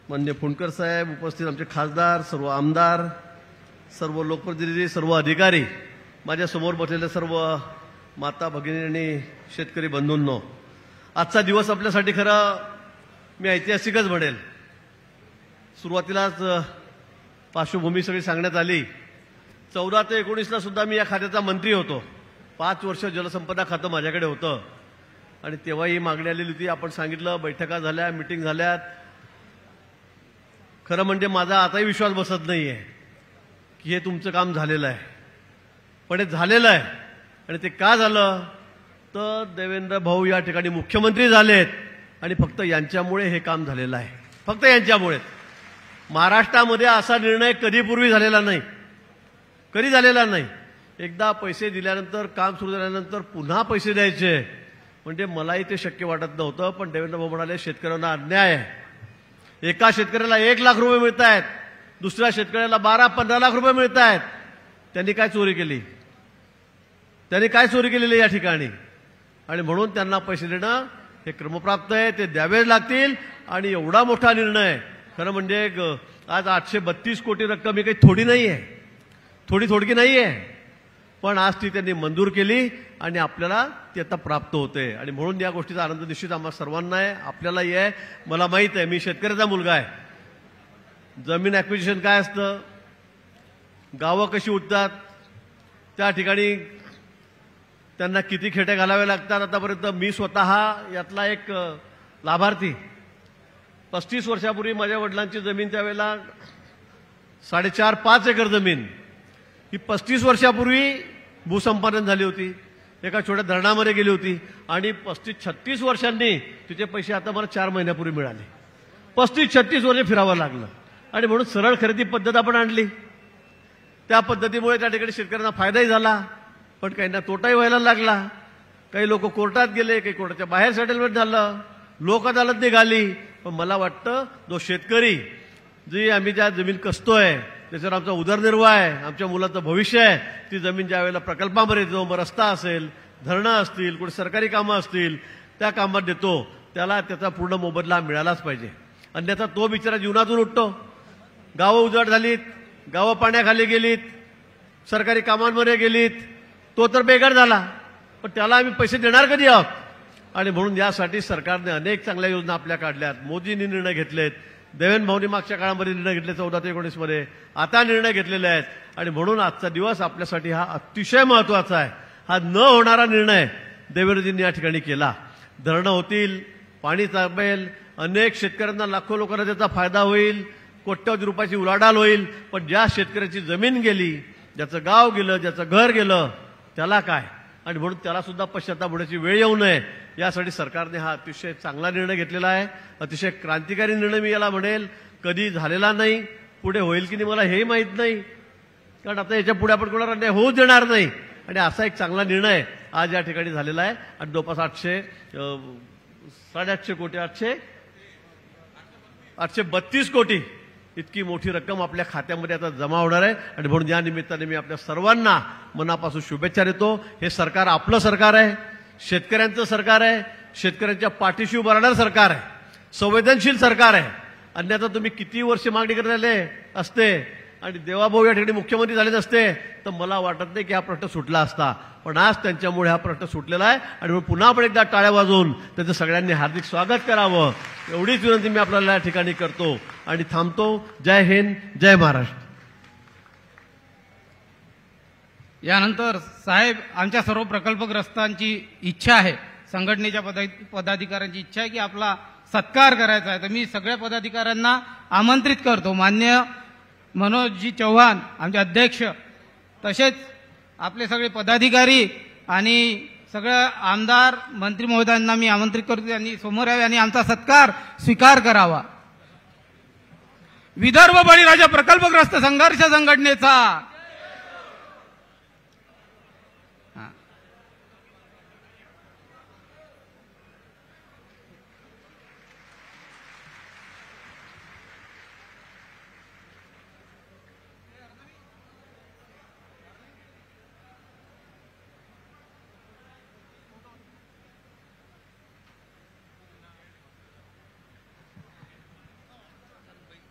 Speaker 5: माननीय फुंडकर साहेब, उपस्थित आमचे खासदार, सर्व आमदार, सर्व लोकप्रतिनिधी, सर्व अधिकारी, माझ्यासमोर बसलेले सर्व माता भगिनी आणि शेतकरी बंधूंनो, आजचा दिवस आपल्यासाठी खरं मी ऐतिहासिकच म्हणेल. सुरुवातीलाच पार्श्वभूमी सगळी सांगण्यात आली. 14 ते 19ला सुद्धा मी या खात्याचा मंत्री होतो. 5 वर्ष जलसंपदा खातं माझ्याकडे होतं आणि तेव्हाही मागणी आलेली होती. आपण सांगितलं, बैठका झाल्या, मिटिंग झाल्यात. खरं म्हणजे माझा आताही विश्वास बसत नाहीये की हे तुमचं काम झालेलं आहे, पण हे झालेलं आहे. आणि ते का झालं? तर देवेंद्र भाऊ या ठिकाणी मुख्यमंत्री झालेत आणि फक्त यांच्यामुळे हे काम झालेलं आहे, फक्त यांच्यामुळे. महाराष्ट्रामध्ये असा निर्णय कधी पूर्वी झालेला नाही, कधी झालेला नाही. एकदा पैसे दिल्यानंतर, काम सुरू झाल्यानंतर पुन्हा पैसे द्यायचे म्हणजे मलाही ते शक्य वाटत नव्हतं. पण देवेंद्र भाऊ म्हणाले शेतकऱ्यांना अन्याय आहे. एका शेतकऱ्याला 1 लाख रुपये मिळत आहेत, दुसऱ्या शेतकऱ्याला 12-15 लाख रुपये मिळत आहेत. त्यांनी काय चोरी केली? त्यांनी काय चोरी केलेली या ठिकाणी? आणि म्हणून त्यांना पैसे देणं हे क्रमप्राप्त आहे, ते द्यावेच लागतील. आणि एवढा मोठा निर्णय, खरं म्हणजे आज 832 कोटी रक्कम ही काही थोडी नाही आहे, थोडकी नाही आहे, पण आज ती त्यांनी मंजूर केली आणि आपल्याला ती आता प्राप्त होते. आणि म्हणून या गोष्टीचा आनंद निश्चित आम्हाला सर्वांना आहे, आपल्यालाही आहे. मला माहित आहे, मी शेतकऱ्याचा मुलगा आहे. जमीन ॲक्विजिशन काय असतं, गावं कशी उठतात, त्या ठिकाणी त्यांना किती खेटे घालावे लागतात. आतापर्यंत मी स्वतः यातला एक लाभार्थी. 35 वर्षापूर्वी माझ्या वडिलांची जमीन त्यावेळेला 4.5-5 एकर जमीन ही 35 वर्षापूर्वी भूसंपादन झाली होती, एका छोट्या धरणामध्ये गेली होती आणि 35-36 वर्षांनी तिचे पैसे आता मला 4 महिन्यापूर्वी मिळाले. 35-36 वर्ष फिरावं लागलं आणि म्हणून सरळ खरेदी पद्धत आपण आणली. त्या पद्धतीमुळे त्या ठिकाणी शेतकऱ्यांना फायदाही झाला, पण काहींना तोटाही व्हायला लागला. काही लोक कोर्टात गेले, काही कोर्टाच्या बाहेर सेटलमेंट झालं, लोक अदालत निघाली. पण मला वाटतं जो शेतकरी जी आम्ही ज्या जमीन कसतोय त्याच्यावर आमचा उदरनिर्वाह आहे, आमच्या मुलांचं भविष्य आहे, ती जमीन ज्या वेळेला प्रकल्पामध्ये जो रस्ता असेल, धरणं असतील, कुठे सरकारी कामं असतील, त्या कामात देतो त्याला त्याचा पूर्ण मोबदला मिळालाच पाहिजे. अन्यथा तो बिचारा जीवनातून उठतो. गावं उजाड झालीत, गावं पाण्याखाली गेलीत, सरकारी कामांमध्ये गेलीत, तो तर बेकार झाला. पण त्याला आम्ही पैसे देणार कधी आहोत? आणि म्हणून यासाठी सरकारने अनेक चांगल्या योजना आपल्या काढल्यात. मोदींनी निर्णय घेतलेत, देवेंद्र भाऊंनी मागच्या काळामध्ये निर्णय घेतले 14 ते 19 मध्ये, आता निर्णय घेतलेले आहेत. आणि म्हणून आजचा दिवस आपल्यासाठी हा अतिशय महत्वाचा आहे. हा न होणारा निर्णय देवेंद्रजींनी या ठिकाणी केला. धरणं होतील, पाणी तापेल, अनेक शेतकऱ्यांना, लाखो लोकांना त्याचा फायदा होईल, कोट्यवधी रुपयाची उलाढाल होईल. पण ज्या शेतकऱ्याची जमीन गेली, ज्याचं गाव गेलं, ज्याचं घर गेलं, त्याला काय? आणि म्हणून त्याला सुद्धा पश्चाताप होण्याची वेळ येऊ नये यासाठी सरकारने हा अतिशय चांगला निर्णय घेतलेला आहे. अतिशय क्रांतिकारी निर्णय मी याला म्हणेल. कधी झालेला नाही, पुढे होईल की नाही मला हेही माहीत नाही, कारण आता याच्या पुढे आपण कोणाला अन्याय होऊच देणार नाही. आणि असा एक चांगला निर्णय आज या ठिकाणी झालेला आहे. आणि जवळपास 800 कोटी 832 कोटी इतकी मोठी रक्कम आपल्या खात्यामध्ये आता जमा होणार आहे. आणि म्हणून या निमित्ताने मी आपल्या सर्वांना मनापासून शुभेच्छा देतो. हे सरकार आपलं सरकार आहे, शेतकऱ्यांचं सरकार आहे, शेतकऱ्यांच्या पाठीशी उभं राहणारं सरकार आहे, संवेदनशील सरकार आहे. अन्यथा तुम्ही किती वर्ष मागणी करत राहिले असते आणि देवाभाऊ या ठिकाणी मुख्यमंत्री झाले नसते तर मला वाटत नाही की हा प्रश्न सुटला असता. पण आज त्यांच्यामुळे हा प्रश्न सुटलेला आहे. आणि म्हणून पुन्हा आपण एकदा टाळ्या वाजवून त्याचं सगळ्यांनी हार्दिक स्वागत करावं एवढीच विनंती मी आपल्याला या ठिकाणी करतो आणि थांबतो. जय हिंद, जय महाराष्ट्र.
Speaker 1: यानंतर साहेब, आमच्या सर्व प्रकल्पग्रस्तांची इच्छा आहे, संघटनेच्या पदाधिकाऱ्यांची इच्छा आहे की आपला सत्कार करायचा आहे. तर मी सगळ्या पदाधिकाऱ्यांना आमंत्रित करतो. मान्य मनोजजी चव्हाण आमचे अध्यक्ष, तसेच आपले सगळे पदाधिकारी आणि सगळ्या आमदार मंत्री महोदयांना मी आमंत्रित करतो. त्यांनी समोर यावे आणि आमचा सत्कार स्वीकार करावा. विदर्भ बळीराजा प्रकल्पग्रस्त संघर्ष संघटनेचा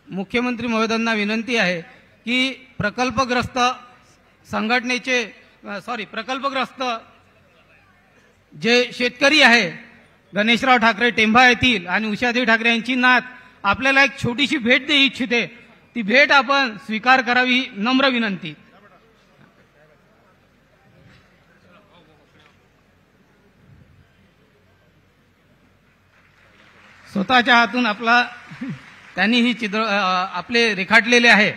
Speaker 1: मुख्यमंत्री महोदयांना विनंती आहे की प्रकल्पग्रस्त जे शेतकरी आहे गणेशराव ठाकरे टेंभा येथील आणि उषादेवी ठाकरे यांची नात आपल्याला एक छोटीशी भेट देऊ इच्छिते. ती भेट आपण स्वीकार करावी, नम्र विनंती. स्वतःच्या हातून त्यांनी ही चित्र आपले रेखाटलेले आहे.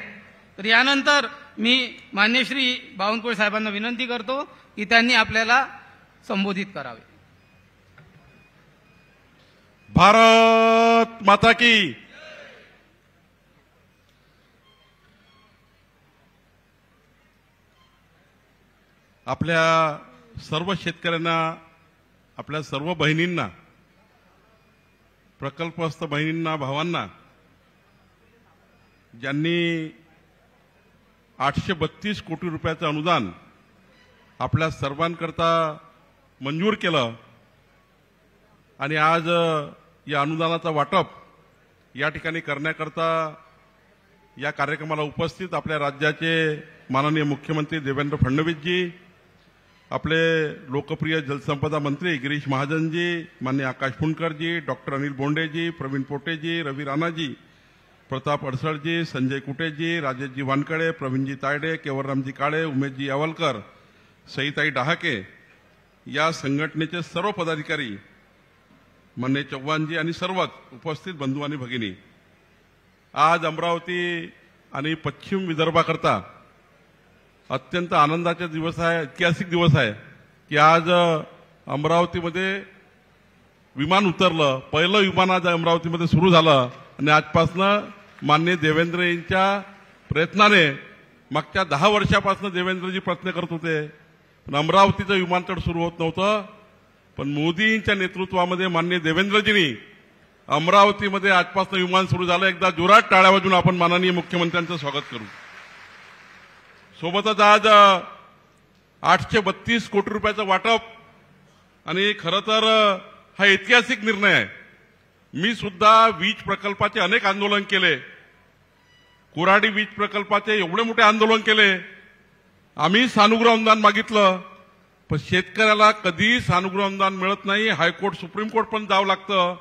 Speaker 1: तर यानंतर मी मान्य श्री बावनकुळे साहेबांना विनंती करतो की त्यांनी आपल्याला संबोधित करावे.
Speaker 6: भारत माता की. आपल्या सर्व शेतकऱ्यांना, आपल्या सर्व बहिणींना, प्रकल्पस्थ बहिणींना, भावांना, ज्यांनी 832 कोटी रुपयाचं अनुदान आपल्या सर्वांकरता मंजूर केलं आणि आज या अनुदानाचा वाटप या ठिकाणी करण्याकरता या कार्यक्रमाला उपस्थित आपल्या राज्याचे माननीय मुख्यमंत्री देवेंद्र फडणवीसजी, आपले लोकप्रिय जलसंपदा मंत्री गिरीश महाजनजी, माननीय आकाश फुंडकरजी, डॉक्टर अनिल बोंडेजी, प्रवीण पोटेजी, रवी राणाजी प्रताप अडसळजी, संजय कुटेजी, राजेशजी वानकडे, प्रवीणजी तायडे, केवलरामजी काळे, उमेशजी यावलकर, सईताई डहाके या संघटनेचे सर्व पदाधिकारी, माननीय चव्हाणजी आणि सर्वच उपस्थित बंधू आणि भगिनी, आज अमरावती आणि पश्चिम विदर्भाकरता अत्यंत आनंदाचा दिवस आहे, ऐतिहासिक दिवस आहे की आज अमरावतीमध्ये विमान उतरलं. पहिलं विमान आज अमरावतीमध्ये सुरू झालं आणि आजपासनं माननीय देवेंद्र यांच्या प्रयत्नाने मागच्या 10 वर्षापासून देवेंद्रजी प्रयत्न करत होते, पण अमरावतीचं विमानतळ सुरू होत नव्हतं. पण मोदींच्या नेतृत्वामध्ये माननीय देवेंद्रजींनी अमरावतीमध्ये आजपासून विमान सुरू झालं. एकदा जोरात टाळ्या वाजवून आपण माननीय मुख्यमंत्र्यांचं स्वागत करू. सोबतच आज 832 कोटी रुपयाचं वाटप आणि खरं तर हा ऐतिहासिक निर्णय आहे. मी सुद्धा वीज प्रकल्पाचे अनेक आंदोलन केले, कोराडी वीज प्रकल्पाचे एवढे मोठे आंदोलन केले. आम्ही सानुग्रह अनुदान मागितलं, पण शेतकऱ्याला कधी सानुग्रह अनुदान मिळत नाही. हायकोर्ट, सुप्रीम कोर्ट पण जावं लागतं.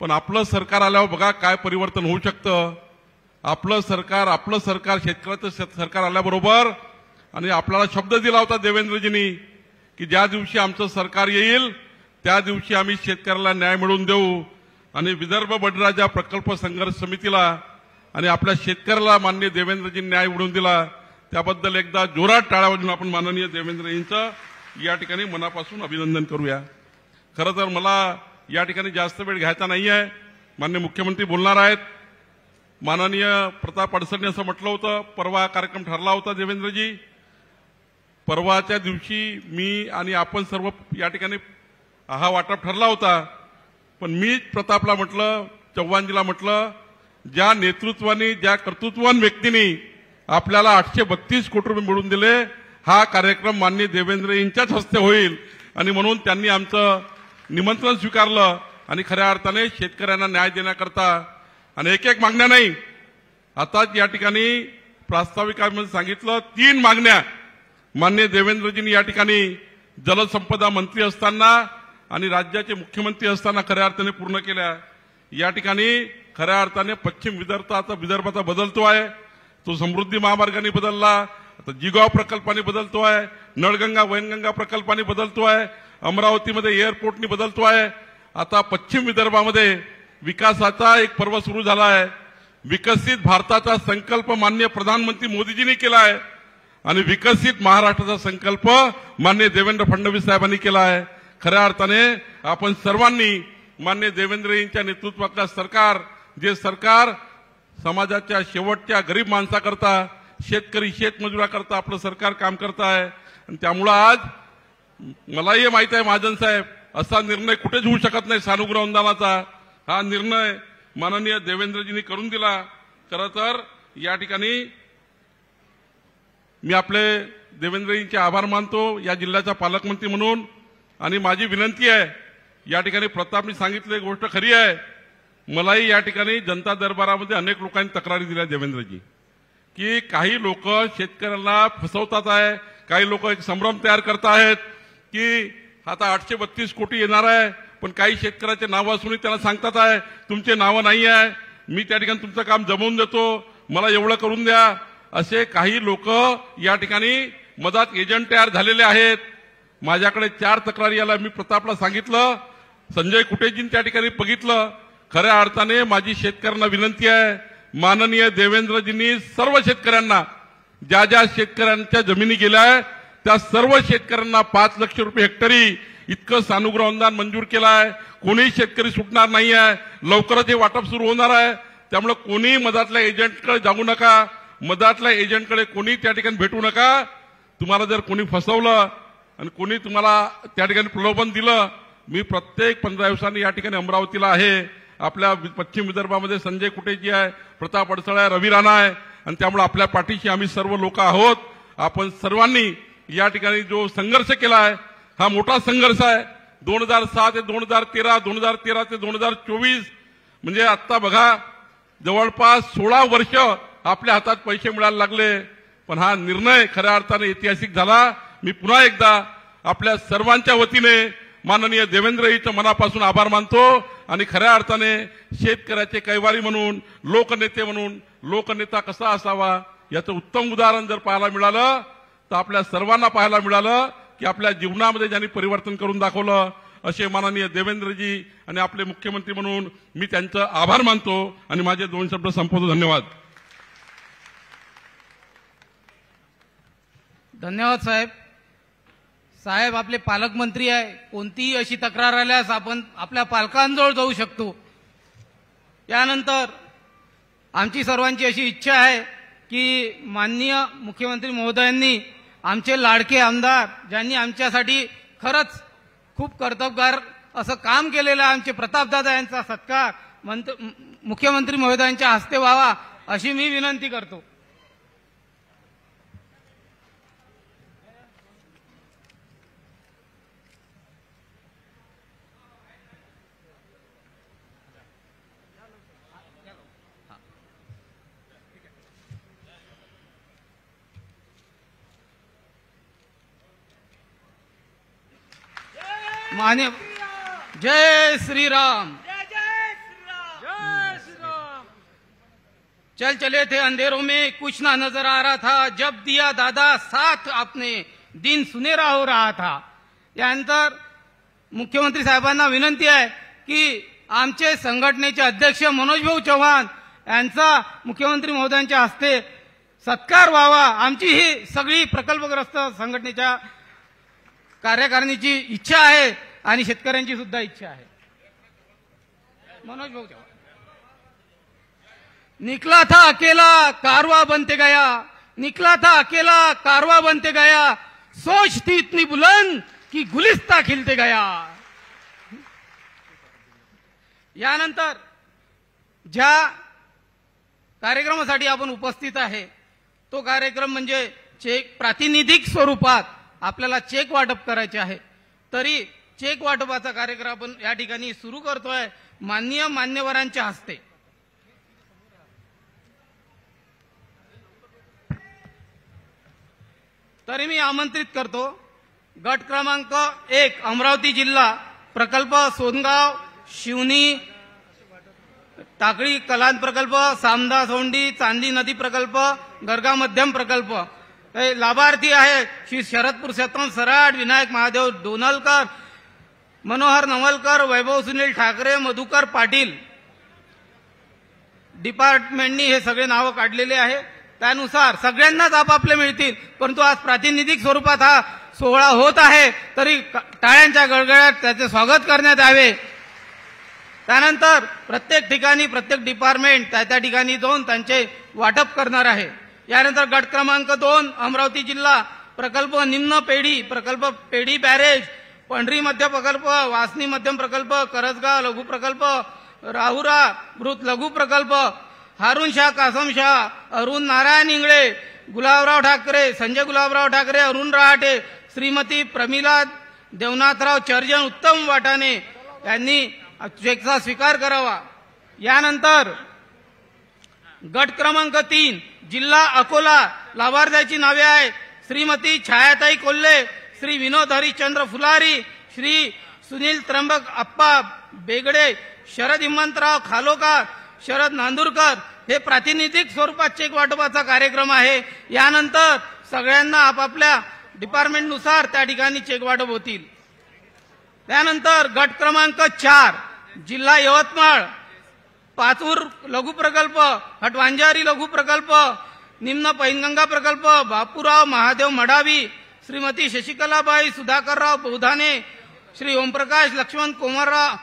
Speaker 6: पण आपलं सरकार आल्यावर बघा काय परिवर्तन होऊ शकतं. आपलं सरकार शेतकऱ्याचं सरकार आल्याबरोबर, आणि आपल्याला शब्द दिला होता देवेंद्रजींनी की ज्या दिवशी आमचं सरकार येईल त्या दिवशी आम्ही शेतकऱ्याला न्याय मिळवून देऊ. आणि विदर्भ बळीराजा प्रकल्प संघर्ष समितीला आणि आपल्या शेतकऱ्याला माननीय देवेंद्रजींनी न्याय मिळवून दिला. त्याबद्दल एकदा जोरात टाळ्या वाजवून आपण माननीय देवेंद्रजींचं या ठिकाणी मनापासून अभिनंदन करूया. खरं तर मला या ठिकाणी जास्त वेळ घ्यायचा नाही आहे. माननीय मुख्यमंत्री बोलणार आहेत. माननीय प्रताप अडसळने असं म्हटलं होतं, परवा कार्यक्रम ठरला होता देवेंद्रजी, परवाच्या दिवशी मी आणि आपण सर्व या ठिकाणी हा वाटप ठरला होता. पण मी प्रतापला म्हटलं, चव्हाणजीला म्हटलं, ज्या नेतृत्वाने, ज्या कर्तृत्ववान व्यक्तींनी आपल्याला 832 कोटी रुपये मिळवून दिले, हा कार्यक्रम माननीय देवेंद्र यांच्याच हस्ते होईल. आणि म्हणून त्यांनी आमचं निमंत्रण स्वीकारलं आणि खऱ्या अर्थाने शेतकऱ्यांना न्याय देण्याकरता आणि एक मागण्या नाही, आताच या ठिकाणी प्रास्ताविकामध्ये सांगितलं 3 मागण्या माननीय देवेंद्रजींनी या ठिकाणी जलसंपदा मंत्री असताना आणि राज्याचे मुख्यमंत्री असताना खऱ्या अर्थाने पूर्ण केल्या. या ठिकाणी खऱ्या अर्थाने पश्चिम विदर्भाचा बदलतो आहे. तो समृद्धी महामार्गाने बदलला, आता जिगाव प्रकल्पाने बदलतो आहे, नळगंगा वैनगंगा प्रकल्पाने बदलतो आहे, अमरावतीमध्ये एअरपोर्टने बदलतो आहे. आता पश्चिम विदर्भामध्ये विकासाचा एक पर्व सुरू झाला आहे. विकसित भारताचा संकल्प माननीय प्रधानमंत्री मोदीजींनी केला आहे आणि विकसित महाराष्ट्राचा संकल्प माननीय देवेंद्र फडणवीस साहेबांनी केला आहे. खऱ्या अर्थाने आपण सर्वांनी माननीय देवेंद्र यांच्या नेतृत्वातलं सरकार, जे सरकार समाजाच्या शेवटच्या गरीब माणसाकरता, शेतकरी शेतमजुराकरता आपलं सरकार काम करत आहे. आणि त्यामुळं आज मलाही माहित आहे महाजन साहेब, असा निर्णय कुठेच होऊ शकत नाही सानुग्रह अनुदानाचा. हा निर्णय माननीय देवेंद्रजींनी करून दिला. खरं तर या ठिकाणी मी आपले देवेंद्रजींचे आभार मानतो या जिल्ह्याचा पालकमंत्री म्हणून. आणि माझी विनंती आहे, या ठिकाणी प्रतापनी सांगितले गोष्ट खरी आहे. मलाही या ठिकाणी जनता दरबारामध्ये अनेक लोकांनी तक्रारी दिल्या देवेंद्रजी, की काही लोक शेतकऱ्यांना फसवतात आहे, काही लोक एक संभ्रम तयार करत आहेत की आता 832 कोटी येणार आहे, पण काही शेतकऱ्याचे नावं असूनही त्यांना सांगतात आहे तुमचे नावं नाही आहे, मी त्या ठिकाणी तुमचं काम जमवून देतो, मला एवढं करून द्या. असे काही लोक या ठिकाणी मधात एजंट तयार झालेले आहेत. माझ्याकडे 4 तक्रारी आल्या. मी प्रतापला सांगितलं, संजय कुटेजींनी त्या ठिकाणी बघितलं. खऱ्या अर्थाने माझी शेतकऱ्यांना विनंती आहे, माननीय देवेंद्रजींनी सर्व शेतकऱ्यांना, ज्या ज्या शेतकऱ्यांच्या जमिनी गेल्या आहेत त्या सर्व शेतकऱ्यांना 5 लाख रुपये हेक्टरी इतकं सानुग्रह अनुदान मंजूर केलं आहे. कोणीही शेतकरी सुटणार नाही आहे. लवकरच हे वाटप सुरू होणार आहे. त्यामुळे कोणी मधातल्या एजंटकडे जाऊ नका, मधातल्या एजंटकडे कोणी त्या ठिकाणी भेटू नका. तुम्हाला जर कोणी फसवलं आणि कोणी तुम्हाला त्या ठिकाणी प्रलोभन दिलं, मी प्रत्येक 15 दिवसांनी या ठिकाणी अमरावतीला आहे. आपल्या पश्चिम विदर्भामध्ये संजय कुटेजी आहे, प्रताप अडसळ आहे, रवी राणा आहे, आणि त्यामुळे आपल्या पाठीशी आम्ही सर्व लोक आहोत. आपण सर्वांनी या ठिकाणी जो संघर्ष केला आहे हा मोठा संघर्ष आहे. 2007 ते 2013, 2013 ते 2024 म्हणजे आता बघा जवळपास 16 वर्ष आपल्या हातात पैसे मिळायला लागले. पण हा निर्णय खऱ्या अर्थाने ऐतिहासिक झाला. मी पुन्हा एकदा आपल्या सर्वांच्या वतीने माननीय देवेंद्रजींचं मनापासून आभार मानतो आणि खऱ्या अर्थाने शेतकऱ्याचे कैवारी म्हणून, लोकनेते म्हणून लोकनेता कसा असावा याचं उत्तम उदाहरण जर पाहायला मिळालं तर आपल्या सर्वांना पाहायला मिळालं की आपल्या जीवनामध्ये ज्यांनी परिवर्तन करून दाखवलं असे माननीय देवेंद्रजी आणि आपले मुख्यमंत्री म्हणून मी त्यांचं आभार मानतो आणि माझे 2 शब्द संपवतो. धन्यवाद.
Speaker 1: धन्यवाद साहेब. साहेब आपले पालकमंत्री आहे, कोणतीही अशी तक्रार आल्यास आपण आपल्या पालकांजवळ जाऊ शकतो. यानंतर आमची सर्वांची अशी इच्छा आहे की माननीय मुख्यमंत्री महोदयांनी आमचे लाडके आमदार ज्यांनी आमच्यासाठी खरंच खूप कर्तबगार असं काम केलेलं आहे, आमचे प्रतापदादा यांचा सत्कार मुख्यमंत्री महोदयांच्या हस्ते व्हावा अशी मी विनंती करतो. मान्य जय श्री राम. चल चले थे अंधेरों में कुछ ना नजर आ रहा था, जब दिया दादा साथ आपने दिन सुनेरा हो रहा था. यानंतर मुख्यमंत्री साहेबांना विनंती आहे की आमचे संघटनेचे अध्यक्ष मनोज भाऊ चव्हाण यांचा मुख्यमंत्री महोदयांच्या हस्ते सत्कार व्हावा. आमची ही सगळी प्रकल्पग्रस्त संघटनेच्या कार्यकारिणीची इच्छा आहे आणि शेतकऱ्यांची सुद्धा इच्छा आहे. मनोज भाऊ चव्हाण. निकला था अकेला कारवा बनते गया, निकला था अकेला कारवा बनते गया, सोच थी इतनी बुलंद की गुलिस्ता खिलते गया. यानंतर ज्या कार्यक्रमासाठी आपण उपस्थित आहे तो कार्यक्रम म्हणजे चेक प्रातिनिधिक स्वरूपात आपल्याला चेक वाटप करायचे आहे. तरी चेक वाटपाचा कार्यक्रम आपण या ठिकाणी सुरू करतोय माननीय मान्यवरांच्या हस्ते. तरी मी आमंत्रित करतो गट क्रमांक 1 अमरावती जिल्हा प्रकल्प सोनगाव, शिवनी, टाकळी कलान प्रकल्प, सामदा सोंडी, चांदी नदी प्रकल्प, गरगा मध्यम प्रकल्प. लाभार्थी आहे श्री शरद पुरुषोत्तम सराड, विनायक महादेव डोनलकर, मनोहर नवलकर, वैभव सुनील ठाकरे, मधुकर पाटील. डिपार्टमेंटनी हे सगळे नावं काढलेले आहे. त्यानुसार सगळ्यांनाच आपापले मिळतील, परंतु आज प्रातिनिधिक स्वरूपात हा सोहळा होत आहे तरी टाळ्यांच्या गडगडाट त्याचे स्वागत करण्यात यावे. त्यानंतर प्रत्येक ठिकाणी प्रत्येक डिपार्टमेंट त्या ठिकाणी जाऊन त्यांचे वाटप करणार आहे. यानंतर गट क्रमांक 2 अमरावती जिल्हा प्रकल्प निम्न पेढी प्रकल्प, पेढी बॅरेज, पंढरी मध्य प्रकल्प, वासनी मध्यम प्रकल्प, करजगाव लघु प्रकल्प, राहुरा मृत लघु प्रकल्प, हारून शाह, कासम शाह, अरुण नारायण इंगळे, गुलाबराव ठाकरे, संजय गुलाबराव ठाकरे, अरुण रहाटे, श्रीमती प्रमिला देवनाथराव चर्जन, उत्तम वाटाणे यांनी चेकचा स्वीकार करावा. यानंतर गट क्रमांक 3 जिल्हा अकोला लाभार्थ्याची नावे आहे श्रीमती छायाताई कोल्हे, श्री विनोद हरिश्चंद्र फुलारी, श्री सुनील त्र्यंबक अप्पा बेगडे, शरद हिमंतराव खालोकार, शरद नांदुरकर. हे प्रातिनिधिक स्वरूपात चेक वाटपाचा कार्यक्रम आहे. यानंतर सगळ्यांना आपापल्या डिपार्टमेंटनुसार त्या ठिकाणी चेक वाटप होतील. त्यानंतर गट क्रमांक 4 जिल्हा यवतमाळ पाचूर लघु प्रकल्प, हटवांजारी लघु प्रकल्प, निम्न पैनगंगा प्रकल्प, बापूराव महादेव मडावी, श्रीमती शशिकलाबाई सुधाकरराव बौधाने, श्री ओमप्रकाश लक्ष्मण कोमरराव,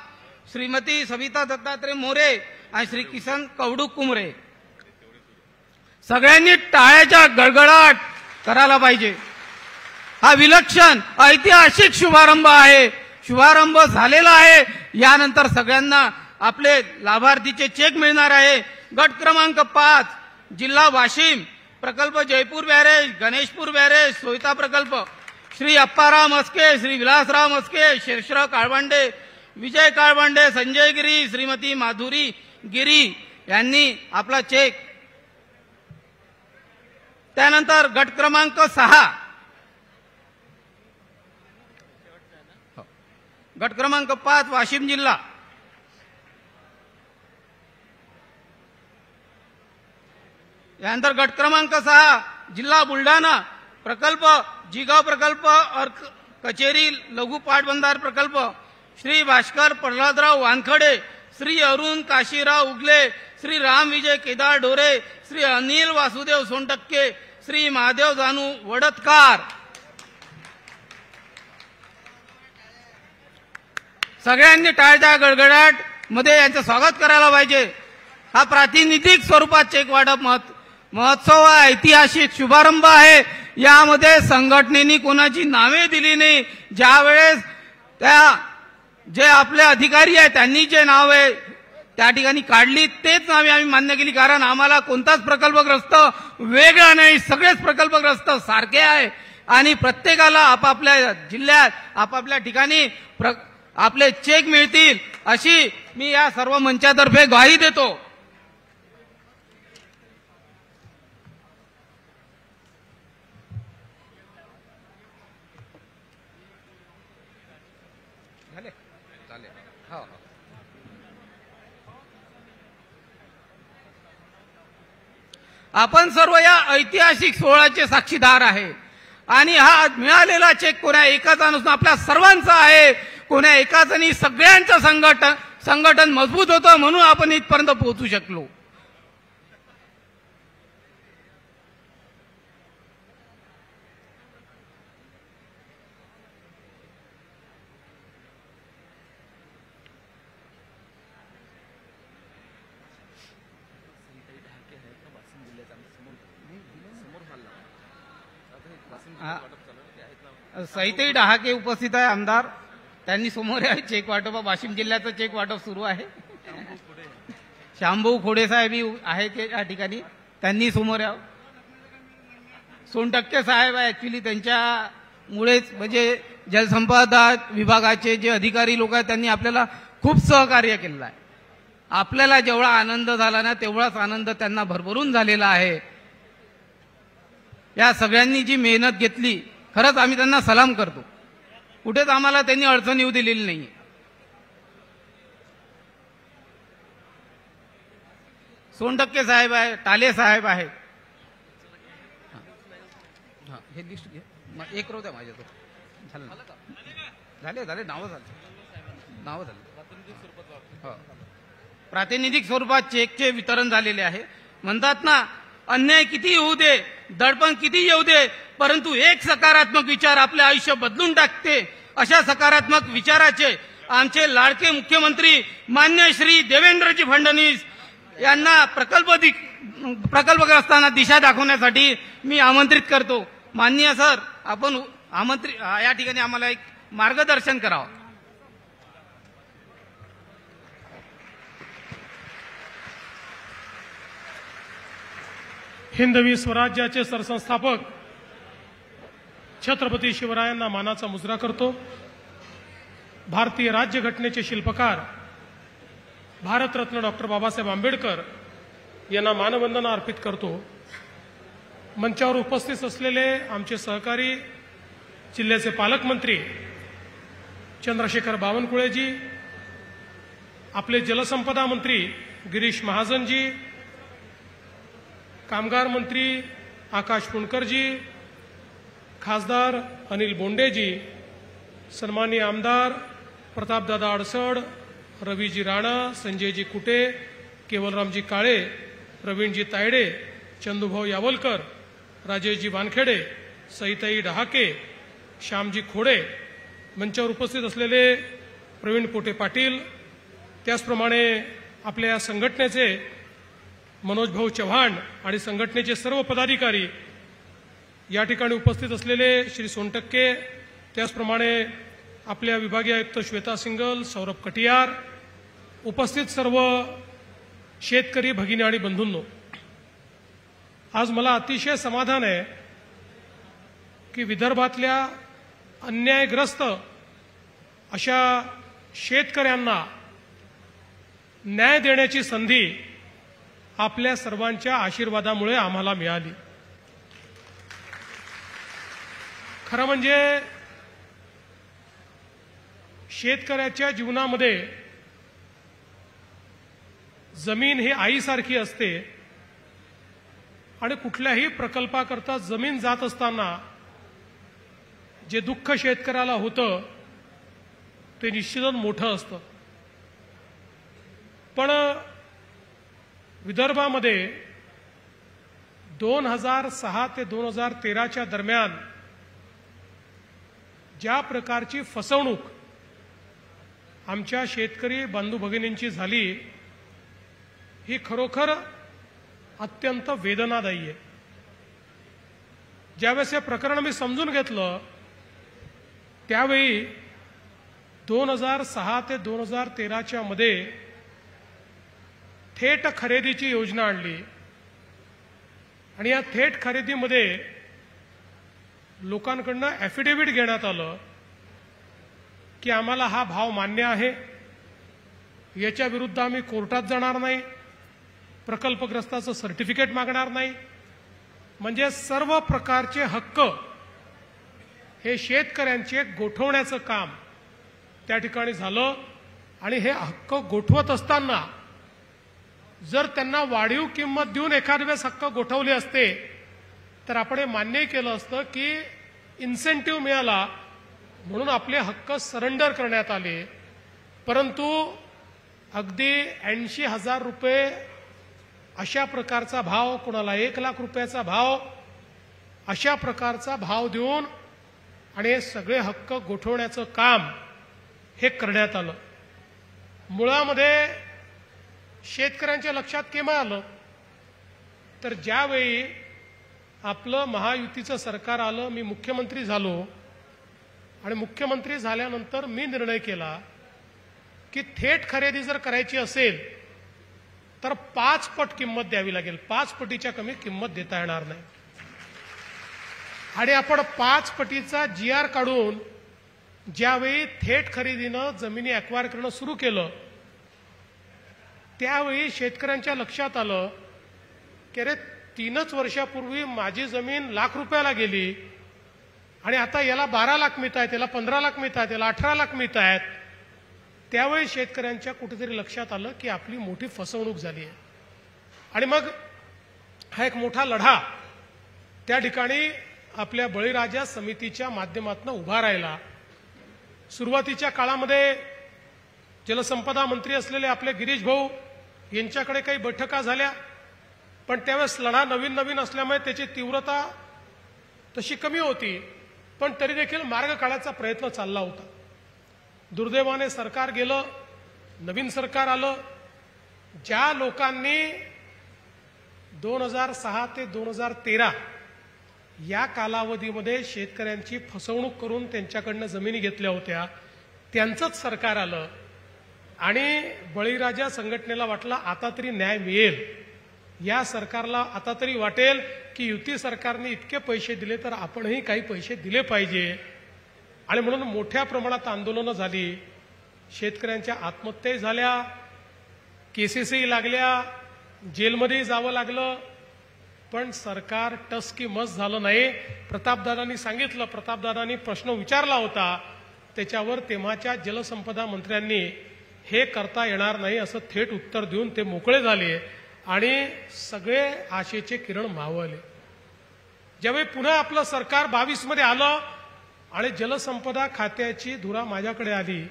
Speaker 1: श्रीमती सविता दत्तात्रय मोरे आणि श्री किसन कवडू कुमरे. सगळ्यांनी टाळ्याच्या गडगडाट करायला पाहिजे. हा विलक्षण ऐतिहासिक शुभारंभ आहे. शुभारंभ झालेला आहे. यानंतर सगळ्यांना आपले लाभार्थीचे चेक मिळणार आहे. गट क्रमांक 5 जिल्हा वाशिम प्रकल्प जयपूर बॅरेज, गणेशपूर बॅरेज, सोयता प्रकल्प, श्री अप्पाराव मस्के, श्री विलासराव मस्के, शेषराव काळबांडे, विजय काळबांडे, संजय गिरी, श्रीमती माधुरी गिरी यांनी आपला चेक. त्यानंतर गट क्रमांक 6 गट क्रमांक 5 वाशिम जिल्हा यानंतर गट क्रमांक 6 जिल्हा बुलढाणा प्रकल्प जिगाव प्रकल्प अर्क कचेरी लघु पाटबंधार प्रकल्प श्री भास्कर प्रल्हादराव वानखडे, श्री अरुण काशीराव उगले, श्री राम विजय केदार डोरे, श्री अनिल वासुदेव सोनटक्के, श्री महादेव जानू वडतकार. सगळ्यांनी टाळ्या गडगडाट मध्ये यांचं स्वागत करायला पाहिजे. हा प्रातिनिधिक स्वरूपात चेक वाटप महोत्सव हा ऐतिहासिक शुभारंभ आहे. यामध्ये संघटनेनी कोणाची नावे दिली नाही. ज्यावेळेस जे आपले अधिकारी आहेत त्यांनी जे नावे त्या ठिकाणी काढली तेच नावे आम्ही मान्य केली, कारण आम्हाला कोणताच प्रकल्पग्रस्त वेगळा नाही, सगळेच प्रकल्पग्रस्त सारखे आहे आणि प्रत्येकाला आपापल्या जिल्ह्यात आपापल्या ठिकाणी आपले चेक मिळतील अशी मी या सर्व मंचातर्फे ग्वाही देतो. आपण सर्व या ऐतिहासिक सोहळ्याचे साक्षीदार आहे आणि हा मिळालेला चेक कोणा एकाचा नसून आपल्या सर्वांचा आहे. कोणा एकाचं नाही, सगळ्यांचं संघटन मजबूत होतं म्हणून आपण इथपर्यंत पोहोचू शकलो. सहितही डहाके उपस्थित आहे आमदार, त्यांनी समोर आहे. चेक वाटप वाशिम जिल्ह्याचं चेक वाटप सुरू आहे. शांभाऊ खोडे साहेब आहे ते या ठिकाणी, त्यांनी समोर यावं. सोनटक्के साहेब आहे, ऍक्च्युली त्यांच्यामुळेच म्हणजे जलसंपदा विभागाचे जे अधिकारी लोक आहेत त्यांनी आपल्याला खूप सहकार्य केलेलं आहे. आपल्याला जेवढा आनंद झाला ना तेवढाच आनंद त्यांना भरभरून झालेला आहे. या सगळ्यांनी जी मेहनत घेतली खरंच आम्ही त्यांना सलाम करतो. कुठेच आम्हाला त्यांनी अडचण येऊ दिलेली नाही. सोनटक्के साहेब आहे, टाले साहेब आहेत. हे लिस्ट घे, एक रोज आहे माझ्या तो झाले नावं झाले. प्रातिनिधिक स्वरूपात चेकचे वितरण झालेले आहे. म्हणतात ना, अन्याय किती येऊ दे, दडपण किती येऊ दे, परंतु एक सकारात्मक विचार आपले आयुष्य बदलून टाकते. अशा सकारात्मक विचाराचे आमचे लाडके मुख्यमंत्री मान्य श्री देवेंद्रजी फडणवीस यांना प्रकल्पग्रस्तांना दिशा दाखवण्यासाठी मी आमंत्रित करतो. माननीय सर, आपण या ठिकाणी आम्हाला एक मार्गदर्शन करावं.
Speaker 7: हिंदवी स्वराज्याचे सरसंस्थापक छत्रपती शिवरायांना मानाचा मुजरा करतो. भारतीय राज्यघटनेचे शिल्पकार भारतरत्न डॉक्टर बाबासाहेब आंबेडकर यांना मानवंदना अर्पित करतो. मंचावर उपस्थित असलेले आमचे सहकारी जिल्ह्याचे पालकमंत्री चंद्रशेखर बावनकुळेजी, आपले जलसंपदा मंत्री गिरीश महाजनजी, कामगार मंत्री आकाश पुणकरजी, खासदार अनिल बोंडेजी, सन्माननीय आमदार प्रतापदादा अडसड, रवीजी राणा, संजयजी कुटे, केवलरामजी काळे, प्रवीणजी तायडे, चंदूभाऊ यावलकर, राजेशजी वानखेडे, सईताई डहाके, श्यामजी खोडे, मंचावर उपस्थित असलेले प्रवीण पोटे पाटील, त्याचप्रमाणे आपल्या या संघटनेचे मनोज भाऊ चव्हाण आणि संघटनेचे सर्व पदाधिकारी, या ठिकाणी उपस्थित असलेले श्री सोनटक्के, त्याचप्रमाणे आपल्या विभागीय आयुक्त श्वेता सिंगल, सौरभ कटियार, उपस्थित सर्व शेतकरी भगिनी आणि बंधूंनो, आज मला अतिशय समाधान आहे की विदर्भातल्या अन्यायग्रस्त अशा शेतकऱ्यांना न्याय देण्याची संधी आपल्या सर्वांच्या आशीर्वादामुळे आम्हाला मिळाली. खरं म्हणजे शेतकऱ्याच्या जीवनामध्ये जमीन ही आईसारखी असते आणि कुठल्याही प्रकल्पाकरता जमीन जात असताना जे दुःख शेतकऱ्याला होतं ते निश्चितच मोठं असतं. पण विदर्भामध्ये 2006 ते 2013च्या दरम्यान ज्या प्रकारची फसवणूक आमच्या शेतकरी बंधू भगिनींची झाली ही खरोखर अत्यंत वेदनादायी आहे. ज्यावेळेस हे प्रकरण मी समजून घेतलं त्यावेळी 2006 ते 2013च्या मध्ये थेट खरेदीची योजना आणली आणि या थेट खरेदीमध्ये लोकांकडनं ॲफिडेव्हिट घेण्यात आलं की आम्हाला हा भाव मान्य आहे, याच्या विरुद्ध आम्ही कोर्टात जाणार नाही, प्रकल्पग्रस्ताचं सर्टिफिकेट मागणार नाही. म्हणजे सर्व प्रकारचे हक्क हे शेतकऱ्यांचे गोठवण्याचं काम त्या ठिकाणी झालं. आणि हे हक्क गोठवत असताना जर त्यांना वाढीव किंमत देऊन एखाद वेळेस हक्क गोठवले असते तर आपण हे मान्य केलं असतं की इन्सेंटिव्ह मिळाला म्हणून आपले हक्क सरेंडर करण्यात आले. परंतु अगदी 80,000 रुपये अशा प्रकारचा भाव, कोणाला 1,00,000 रुपयाचा भाव, अशा प्रकारचा भाव देऊन आणि हे सगळे हक्क गोठवण्याचं काम हे करण्यात आलं. मुळामध्ये शेतकऱ्यांच्या लक्षात केव्हा आलं तर ज्यावेळी आपलं महायुतीचं सरकार आलं, मी मुख्यमंत्री झालो आणि मुख्यमंत्री झाल्यानंतर मी निर्णय केला की थेट खरेदी जर करायची असेल तर 5 पट किंमत द्यावी लागेल, 5 पटीच्या कमी किंमत देता येणार नाही. आणि आपण 5 पटीचा GR काढून ज्यावेळी थेट खरेदीनं जमिनी ॲक्वायर करणं सुरू केलं त्यावेळी शेतकऱ्यांच्या लक्षात आलं की अरे 3च वर्षापूर्वी माझी जमीन लाख रुपयाला गेली आणि आता याला 12 लाख मिळत आहेत, याला 15 लाख मिळत आहेत, याला 18 लाख मिळत आहेत. त्यावेळी शेतकऱ्यांच्या कुठेतरी लक्षात आलं की आपली मोठी फसवणूक झाली आहे. आणि मग हा एक मोठा लढा त्या ठिकाणी आपल्या बळीराजा समितीच्या माध्यमातून उभा राहिला. सुरुवातीच्या काळामध्ये जलसंपदा मंत्री असलेले आपले गिरीश भाऊ यांच्याकडे काही बैठका झाल्या, पण त्यावेळेस लढा नवीन असल्यामुळे त्याची तीव्रता तशी कमी होती, पण तरी देखील मार्ग काढायचा प्रयत्न चालला होता. दुर्दैवाने सरकार गेलं, नवीन सरकार आलं. ज्या लोकांनी 2006 ते 2013 या कालावधीमध्ये शेतकऱ्यांची फसवणूक करून त्यांच्याकडनं जमिनी घेतल्या होत्या त्यांचंच सरकार आलं आणि बळीराजा संघटनेला वाटलं आता तरी न्याय मिळेल, या सरकारला आता तरी वाटेल की युती सरकारने इतके पैसे दिले तर आपणही काही पैसे दिले पाहिजे. आणि म्हणून मोठ्या प्रमाणात आंदोलनं झाली, शेतकऱ्यांच्या आत्महत्या झाल्या, केसेसही लागल्या, जेलमध्ये जावं लागलं, पण सरकार टस की मस झालं नाही. प्रतापदादांनी सांगितलं, प्रतापदादांनी प्रश्न विचारला होता त्याच्यावर तेव्हाच्या जलसंपदा मंत्र्यांनी हे करता येणार नाही असं थेट उत्तर देऊन ते मोकळे झाले आणि सगळे आशेचे किरण मावळले. ज्यावेळी पुन्हा आपलं सरकार 22 मध्ये आलं आणि जलसंपदा खात्याची धुरा माझ्याकडे आली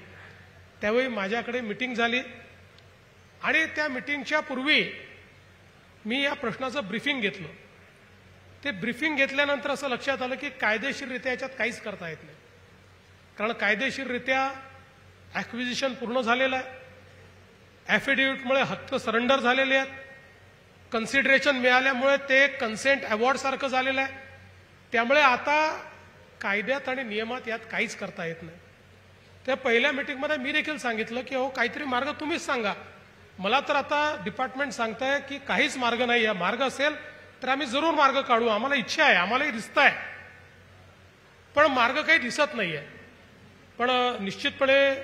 Speaker 7: त्यावेळी माझ्याकडे मीटिंग झाली आणि त्या मीटिंगच्या पूर्वी मी या प्रश्नाचं ब्रीफिंग घेतलं. ते ब्रीफिंग घेतल्यानंतर असं लक्षात आलं की कायदेशीररित्या याच्यात काहीच करता येत नाही, कारण कायदेशीररित्या ॲक्विजिशन पूर्ण झालेलं आहे, ॲफिडेव्हिटमुळे हक्क सरेंडर झालेले आहेत, कन्सिडरेशन मिळाल्यामुळे ते कन्सेंट अवॉर्ड सारखं झालेलं आहे. त्यामुळे आता कायद्यात आणि नियमात यात काहीच करता येत नाही. त्या पहिल्या मीटिंगमध्ये मी देखील सांगितलं की हो काहीतरी मार्ग तुम्हीच सांगा. मला तर आता डिपार्टमेंट सांगताय की काहीच मार्ग नाही आहे, मार्ग असेल तर आम्ही जरूर मार्ग काढू, आम्हाला इच्छा आहे, आम्हालाही दिसत आहे, पण मार्ग काही दिसत नाही आहे. पण निश्चितपणे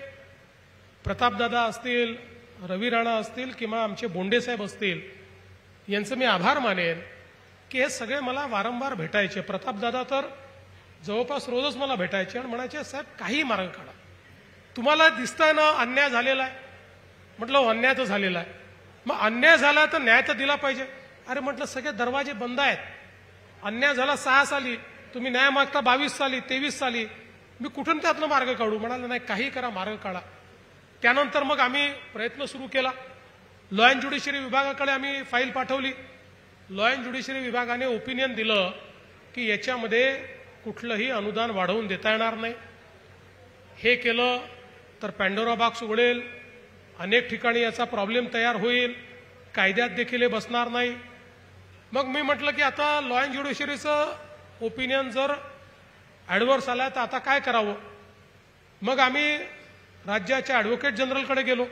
Speaker 7: प्रतापदादा असतील, रवी राणा असतील किंवा आमचे बोंडे साहेब असतील यांचं मी आभार मानेन की हे सगळे मला वारंवार भेटायचे. प्रतापदादा तर जवळपास रोजच मला भेटायचे आणि म्हणायचे साहेब काही मार्ग काढा, तुम्हाला दिसतंय ना अन्याय झालेला आहे. म्हटलं अन्याय तर झालेला आहे, मग अन्याय झाला तर न्याय तर दिला पाहिजे. अरे म्हटलं सगळे दरवाजे बंद आहेत, अन्याय झाला 6 साली, तुम्ही न्याय मागता 22 साली 23 साली, मी कुठून त्यातनं मार्ग काढू? म्हणाला नाही काही करा, मार्ग काढा. त्यानंतर मग आम्ही प्रयत्न सुरू केला. लॉ अँड ज्युडिशरी विभागाकडे आम्ही फाईल पाठवली. लॉ अँड ज्युडिशरी विभागाने ओपिनियन दिलं की याच्यामध्ये कुठलंही अनुदान वाढवून देता येणार नाही. हे केलं तर पॅन्डोरा बॉक्स उघडेल, अनेक ठिकाणी याचा प्रॉब्लेम तयार होईल, कायद्यात देखील हे बसणार नाही. मग मी म्हटलं की आता लॉ अँड ज्युडिशरीचं ओपिनियन जर ॲडव्हर्स आला तर आता काय करावं? मग आम्ही राज्याच्या ॲडव्होकेट जनरलकडे गेलो.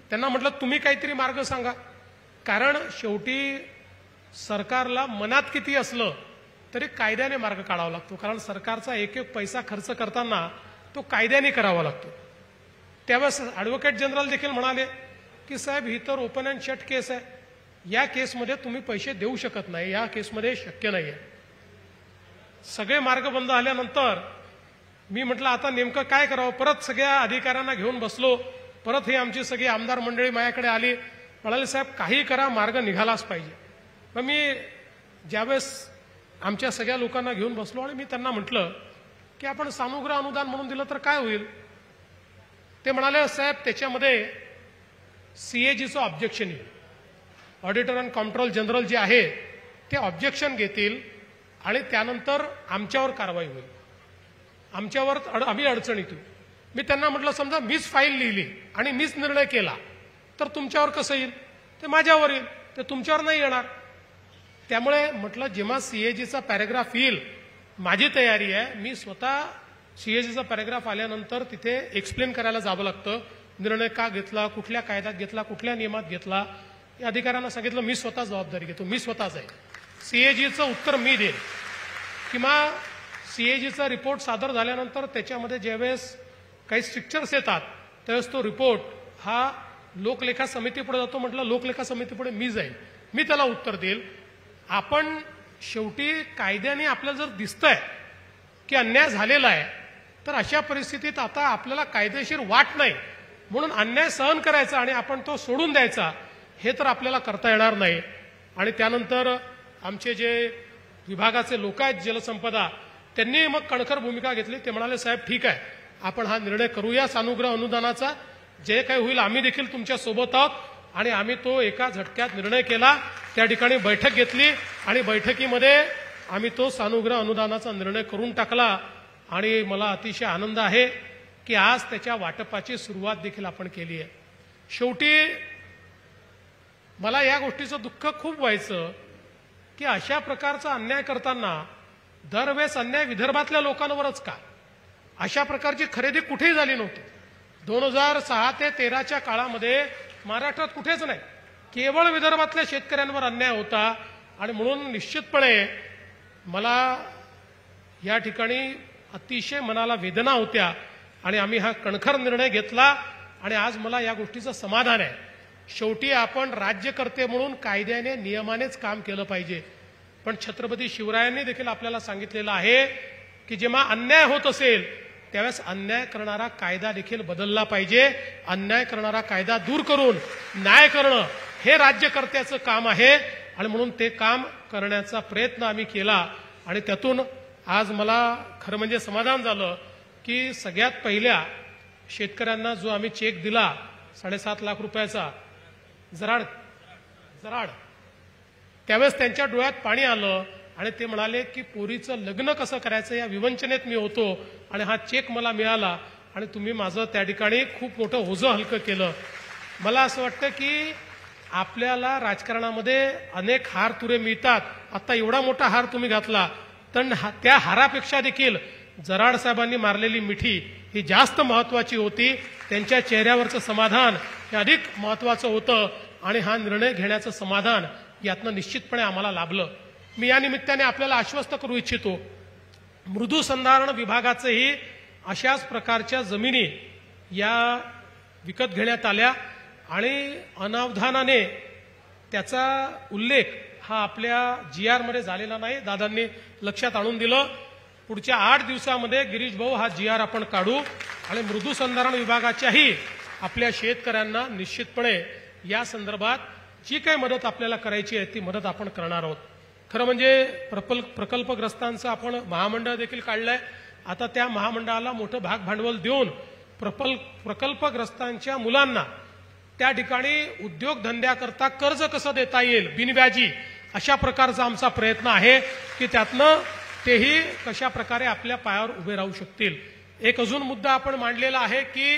Speaker 7: त्यांना म्हटलं तुम्ही काहीतरी मार्ग सांगा, कारण शेवटी सरकारला मनात किती असलं तरी कायद्याने मार्ग काढावा लागतो, कारण सरकारचा एक एक पैसा खर्च करताना तो कायद्याने करावा लागतो. त्यावेळेस ॲडव्होकेट जनरल देखील म्हणाले की साहेब ही तर ओपन अँड शट केस आहे, या केसमध्ये तुम्ही पैसे देऊ शकत नाही, या केसमध्ये शक्य नाही आहे. सगळे मार्ग बंद झाल्यानंतर मी म्हटलं आता नेमकं काय करावं? परत सगळ्या अधिकाऱ्यांना घेऊन बसलो. परत हे आमची सगळी आमदार मंडळी माझ्याकडे आली, म्हणाले साहेब काही करा, मार्ग निघालाच पाहिजे. मग मी ज्यावेळेस आमच्या सगळ्या लोकांना घेऊन बसलो आणि मी त्यांना म्हटलं की आपण सानुग्रह अनुदान म्हणून दिलं तर काय होईल? ते म्हणाले साहेब त्याच्यामध्ये सीएजीचं ऑब्जेक्शन येईल, ऑडिटर अँड कॉम्प्ट्रोलर जनरल जे आहे ते ऑब्जेक्शन घेतील आणि त्यानंतर आमच्यावर कारवाई होईल, आमच्यावर आम्ही अडचणीत येऊ. मी त्यांना म्हटलं समजा मीच फाईल लिहिली आणि मीच निर्णय केला तर तुमच्यावर कसं येईल? ते माझ्यावर येईल, ते तुमच्यावर नाही येणार. त्यामुळे म्हटलं जेव्हा सीएजीचा पॅरेग्राफ येईल, माझी तयारी आहे, मी स्वतः सीएजीचा पॅरेग्राफ आल्यानंतर तिथे एक्सप्लेन करायला जावं लागतं, निर्णय का घेतला, कुठल्या कायद्यात घेतला, कुठल्या नियमात घेतला. या अधिकाऱ्यांना सांगितलं मी स्वतः जबाबदारी घेतो, मी स्वतःच आहे, सीएजीचं उत्तर मी देईन. किंवा सीएजीचा रिपोर्ट सादर झाल्यानंतर त्याच्यामध्ये ज्यावेळेस काही स्ट्रिक्चर्स येतात त्यावेळेस तो रिपोर्ट हा लोकलेखा समितीपुढे जातो. म्हटलं लोकलेखा समितीपुढे मी जाईल, मी त्याला उत्तर देईल. आपण शेवटी कायद्याने आपल्याला जर दिसतंय की अन्याय झालेला आहे तर अशा परिस्थितीत आता आपल्याला कायदेशीर वाट नाही, म्हणून अन्याय सहन करायचा आणि आपण तो सोडून द्यायचा हे तर आपल्याला करता येणार नाही. आणि त्यानंतर आमचे जे विभागाचे लोक आहेत जलसंपदा, त्यांनी मग कणखर भूमिका घेतली. ते म्हणाले साहेब ठीक आहे, आपण हा निर्णय करूया सानुग्रह अनुदानाचा, जे काही होईल आम्ही देखील तुमच्या सोबत आहोत. आणि आम्ही तो एका झटक्यात निर्णय केला. त्या ठिकाणी बैठक घेतली आणि बैठकीमध्ये आम्ही तो सानुग्रह अनुदानाचा निर्णय करून टाकला. आणि मला अतिशय आनंद आहे की आज त्याच्या वाटपाची सुरुवात देखील आपण केली आहे. शेवटी मला या गोष्टीचं दुःख खूप व्हायचं की अशा प्रकारचा अन्याय करताना दरवेळेस अन्याय विदर्भातल्या लोकांवरच का? अशा प्रकारची खरेदी कुठेही झाली नव्हती. 2006 ते 13च्या काळामध्ये महाराष्ट्रात कुठेच नाही, केवळ विदर्भातल्या शेतकऱ्यांवर अन्याय होता. आणि म्हणून निश्चितपणे मला या ठिकाणी अतिशय मनाला वेदना होत्या आणि आम्ही हा कणखर निर्णय घेतला. आणि आज मला या गोष्टीचं समाधान आहे. शेवटी आपण राज्यकर्ते म्हणून कायद्याने नियमानेच काम केलं पाहिजे. पण छत्रपती शिवरायांनी देखील आपल्याला सांगितलेलं आहे की जेव्हा अन्याय होत असेल त्यावेळेस अन्याय करणारा कायदा देखील बदलला पाहिजे. अन्याय करणारा कायदा दूर करून न्याय करणं हे राज्यकर्त्याचं काम आहे. आणि म्हणून ते काम करण्याचा प्रयत्न आम्ही केला. आणि त्यातून आज मला खरं म्हणजे समाधान झालं की सगळ्यात पहिल्या शेतकऱ्यांना जो आम्ही चेक दिला 7.5 लाख रुपयाचा जराड, त्यावेळेस त्यांच्या डोळ्यात पाणी आलं आणि ते म्हणाले की पोरीचं लग्न कसं करायचं या विवंचनेत मी होतो आणि हा चेक मला मिळाला आणि तुम्ही माझं त्या ठिकाणी खूप मोठं ओझं हलकं केलं. मला असं वाटतं की आपल्याला राजकारणामध्ये अनेक हार तुरे मिळतात. आता एवढा मोठा हार तुम्ही घातला, तर त्या हारापेक्षा देखील जराड साहेबांनी मारलेली मिठी ही जास्त महत्वाची होती. त्यांच्या चेहऱ्यावरचं समाधान हे अधिक महत्वाचं होतं. आणि हा निर्णय घेण्याचं समाधान यातनं निश्चितपणे आम्हाला लाभलं. मी या निमित्ताने आपल्याला आश्वस्त करू इच्छितो, मृदूसंधारण विभागाचेही अशाच प्रकारच्या जमिनी या विकत घेण्यात आल्या आणि अनावधानाने त्याचा उल्लेख हा आपल्या GR मध्ये झालेला नाही. दादांनी लक्षात आणून दिलं. पुढच्या 8 दिवसामध्ये गिरीश भाऊ हा GR आपण काढू आणि मृदूसंधारण विभागाच्याही आपल्या शेतकऱ्यांना निश्चितपणे या संदर्भात जी काही मदत आपल्याला करायची आहे ती मदत आपण करणार आहोत. खरं म्हणजे प्रकल्पग्रस्तांचं आपण महामंडळ देखील काढलंय. आता त्या महामंडळाला मोठं भागभांडवल देऊन प्रकल्पग्रस्तांच्या मुलांना त्या ठिकाणी उद्योगधंद्याकरता कर्ज कसं देता येईल बिनव्याजी, अशा प्रकारचा आमचा प्रयत्न आहे की त्यातनं तेही कशा प्रकारे आपल्या पायावर उभे राहू शकतील. एक अजून मुद्दा आपण मांडलेला आहे की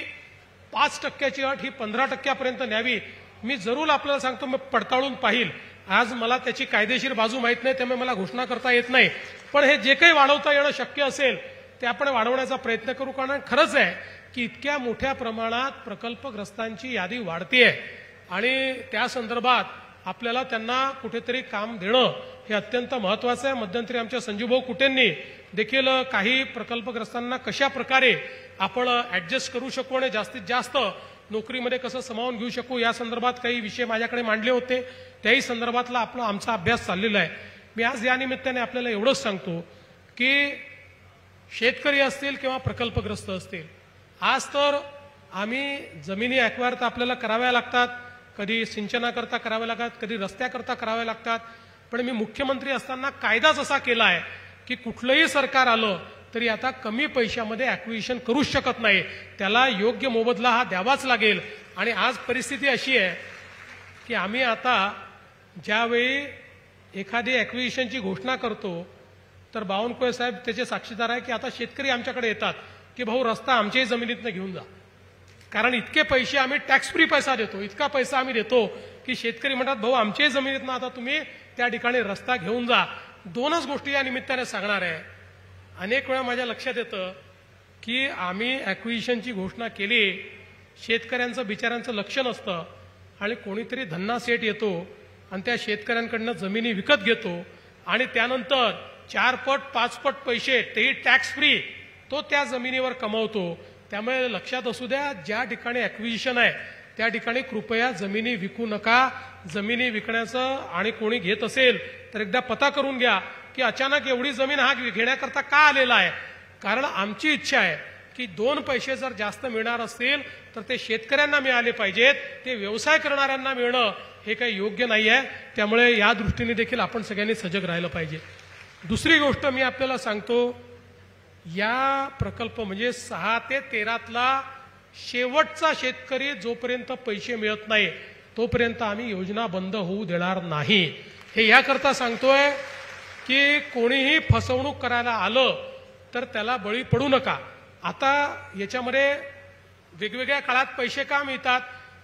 Speaker 7: 5% अट ही 15% न्यावी. मी जरूर आपल्याला सांगतो, मी पडताळून पाहिल. आज मला त्याची कायदेशीर बाजू माहीत नाही, त्यामुळे मला घोषणा करता येत नाही. पण हे जे काही वाढवता येणं शक्य असेल ते आपण वाढवण्याचा प्रयत्न करू. कारण खरंच आहे की इतक्या मोठ्या प्रमाणात प्रकल्पग्रस्तांची यादी वाढतेय आणि त्या संदर्भात आपल्याला त्यांना कुठेतरी काम देणं हे अत्यंत महत्वाचं आहे. मध्यंतरी आमच्या संजूभाऊ कुटेंनी देखील काही प्रकल्पग्रस्तांना कशा प्रकारे आपण ऍडजस्ट करू शकू आणि जास्तीत जास्त नोकरीमध्ये कसं सामावून घेऊ शकू या संदर्भात काही विषय माझ्याकडे मांडले होते. त्याही संदर्भातला आमचा अभ्यास चाललेला आहे. मी आज या निमित्ताने आपल्याला एवढंच सांगतो की शेतकरी असतील किंवा प्रकल्पग्रस्त असतील, आज तर आम्ही जमिनी ॲक्वायर तर आपल्याला कराव्या लागतात, कधी सिंचनाकरता कराव्या लागतात, कधी रस्त्याकरता कराव्या लागतात. पण मी मुख्यमंत्री असताना कायदाच असा केला आहे की कुठलंही सरकार आलं तरी आता कमी पैशामध्ये ॲक्विजिशन करूच शकत नाही, त्याला योग्य मोबदला हा द्यावाच लागेल. आणि आज परिस्थिती अशी आहे की आम्ही आता ज्यावेळी एखादी ॲक्विजिशनची घोषणा करतो तर बावनकुळे साहेब त्याचे साक्षीदार आहे की आता शेतकरी आमच्याकडे येतात की भाऊ रस्ता आमच्याही जमिनीतनं घेऊन जा, कारण इतके पैसे आम्ही टॅक्स फ्री पैसा देतो, इतका पैसा आम्ही देतो की शेतकरी म्हणतात भाऊ आमच्याही जमिनीतनं आता तुम्ही त्या ठिकाणी रस्ता घेऊन जा. दोनच गोष्टी या निमित्ताने सांगणार आहे. अनेक वेळा माझ्या लक्षात येतं की आम्ही ॲक्विजिशनची घोषणा केली, शेतकऱ्यांचं बिचाऱ्यांचं लक्ष नसतं आणि कोणीतरी धन्ना सेट येतो आणि त्या शेतकऱ्यांकडनं जमिनी विकत घेतो आणि त्यानंतर 4 पट 5 पट पैसे तेही टॅक्स फ्री तो त्या जमिनीवर कमावतो. त्यामुळे लक्षात असू द्या, ज्या ठिकाणी ॲक्विजिशन आहे त्या ठिकाणी कृपया जमिनी विकू नका. जमिनी विकण्याचं आणि कोणी घेत असेल तर एकदा पता करून घ्या की अचानक एवढी जमीन हा घेण्याकरता का आलेला आहे. कारण आमची इच्छा आहे की 2 पैसे जर जास्त मिळणार असतील तर ते शेतकऱ्यांना मिळाले पाहिजेत, ते व्यवसाय करणाऱ्यांना मिळणं हे काही योग्य नाही आहे. त्यामुळे या दृष्टीने देखील आपण सगळ्यांनी सजग राहिलं पाहिजे. दुसरी गोष्ट मी आपल्याला सांगतो, या प्रकल्प म्हणजे 6 ते 13तला शेवटचा शेतकरी जोपर्यंत पैसे मिळत नाही तोपर्यंत आम्ही योजना बंद होऊ देणार नाही. हे याकरता सांगतोय की कोणीही फसवणूक करायला आलं तर त्याला बळी पडू नका. आता याच्यामध्ये वेगवेगळ्या काळात पैसे का मिळतात,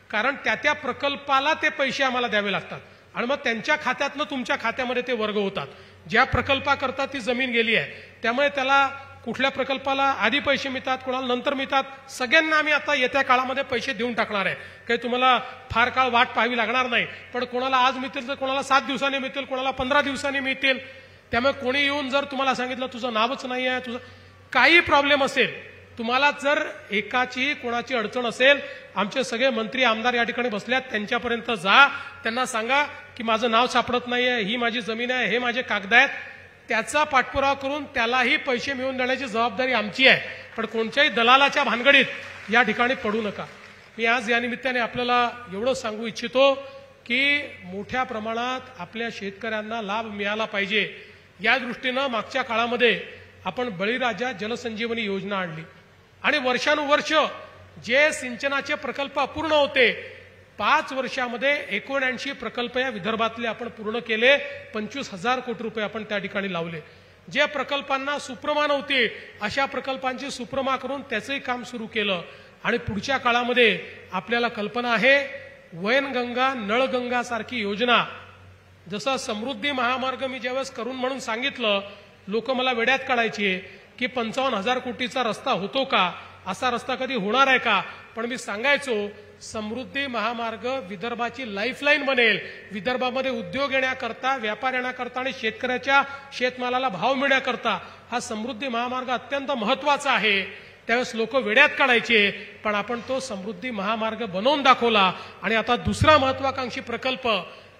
Speaker 7: कारण त्या प्रकल्पाला ते पैसे आम्हाला द्यावे लागतात आणि मग त्यांच्या खात्यातनं तुमच्या खात्यामध्ये ते वर्ग होतात. ज्या प्रकल्पाकरता ती जमीन गेली आहे त्यामुळे त्याला कुठल्या प्रकल्पाला आधी पैसे मिळतात, कोणाला नंतर मिळतात, सगळ्यांना आम्ही आता येत्या काळामध्ये पैसे देऊन टाकणार आहे. काही तुम्हाला फार काळ वाट पाहावी लागणार नाही. पण कोणाला आज मिळतील तर कोणाला 7 दिवसांनी मिळतील, कोणाला 15 दिवसांनी मिळतील. त्यामुळे कोणी येऊन जर तुम्हाला सांगितलं तुझं नावच नाही आहे, तुझं काही प्रॉब्लेम असेल, तुम्हाला जर एकाची कोणाची अडचण असेल, आमचे सगळे मंत्री आमदार या ठिकाणी बसल्यात, त्यांच्यापर्यंत जा, त्यांना सांगा की माझं नाव सापडत नाहीये, ही माझी जमीन आहे, हे माझे कागद आहेत. त्याचा पाठपुरावा करून त्यालाही पैसे मिळवून देण्याची जबाबदारी आमची आहे. पण कोणत्याही दलालाच्या भानगडीत या ठिकाणी पडू नका. मी आज या निमित्ताने आपल्याला एवढं सांगू इच्छितो की मोठ्या प्रमाणात आपल्या शेतकऱ्यांना लाभ मिळाला पाहिजे. या दृष्टीनं मागच्या काळामध्ये आपण बळीराजा जलसंजीवनी योजना आणली आणि वर्षानुवर्ष जे सिंचनाचे प्रकल्प अपूर्ण होते 5 वर्षामध्ये 79 प्रकल्प या विदर्भातले आपण पूर्ण केले. 25,000 कोटी रुपये आपण त्या ठिकाणी लावले. जे प्रकल्पांना सुप्रमा नव्हती अशा प्रकल्पांची सुप्रमा करून त्याचंही काम सुरू केलं. आणि पुढच्या काळामध्ये आपल्याला कल्पना आहे वैनगंगा नळगंगा सारखी योजना, जसं समृद्धी महामार्ग मी ज्यावेळेस करून म्हणून सांगितलं, लोक मला वेड्यात काढायचे की 55,000 कोटीचा रस्ता होतो का, असा रस्ता कधी होणार आहे का. पण मी सांगायचो समृद्धी महामार्ग विदर्भाची लाईफलाईन बनेल. विदर्भामध्ये उद्योग येण्याकरता, व्यापार येण्याकरता आणि शेतकऱ्याच्या शेतमालाला भाव मिळण्याकरता हा समृद्धी महामार्ग अत्यंत महत्वाचा आहे. त्यावेळेस लोक वेड्यात काढायचे, पण आपण तो समृद्धी महामार्ग बनवून दाखवला. आणि आता दुसरा महत्वाकांक्षी प्रकल्प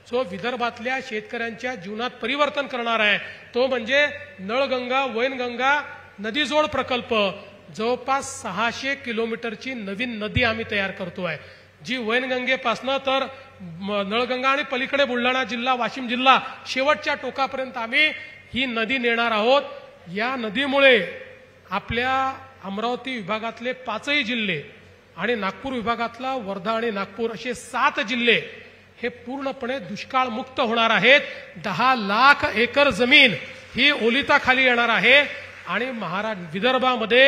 Speaker 7: जो विदर्भातल्या शेतकऱ्यांच्या जीवनात परिवर्तन करणार आहे तो म्हणजे नळगंगा वैनगंगा नदीजोड प्रकल्प. जवळपास 600 किलोमीटरची नवीन नदी आम्ही तयार करतोय. जी वैनगंगेपासनं तर नळगंगा आणि पलीकडे बुलढाणा जिल्हा, वाशिम जिल्हा शेवटच्या टोकापर्यंत आम्ही ही नदी नेणार आहोत. या नदीमुळे आपल्या अमरावती विभागातले 5ही जिल्हे आणि नागपूर विभागातला वर्धा आणि नागपूर असे 7 जिल्हे हे पूर्णपणे दुष्काळ मुक्त होणार आहेत. 10 लाख एकर जमीन ही ओलिताखाली येणार आहे आणि विदर्भामध्ये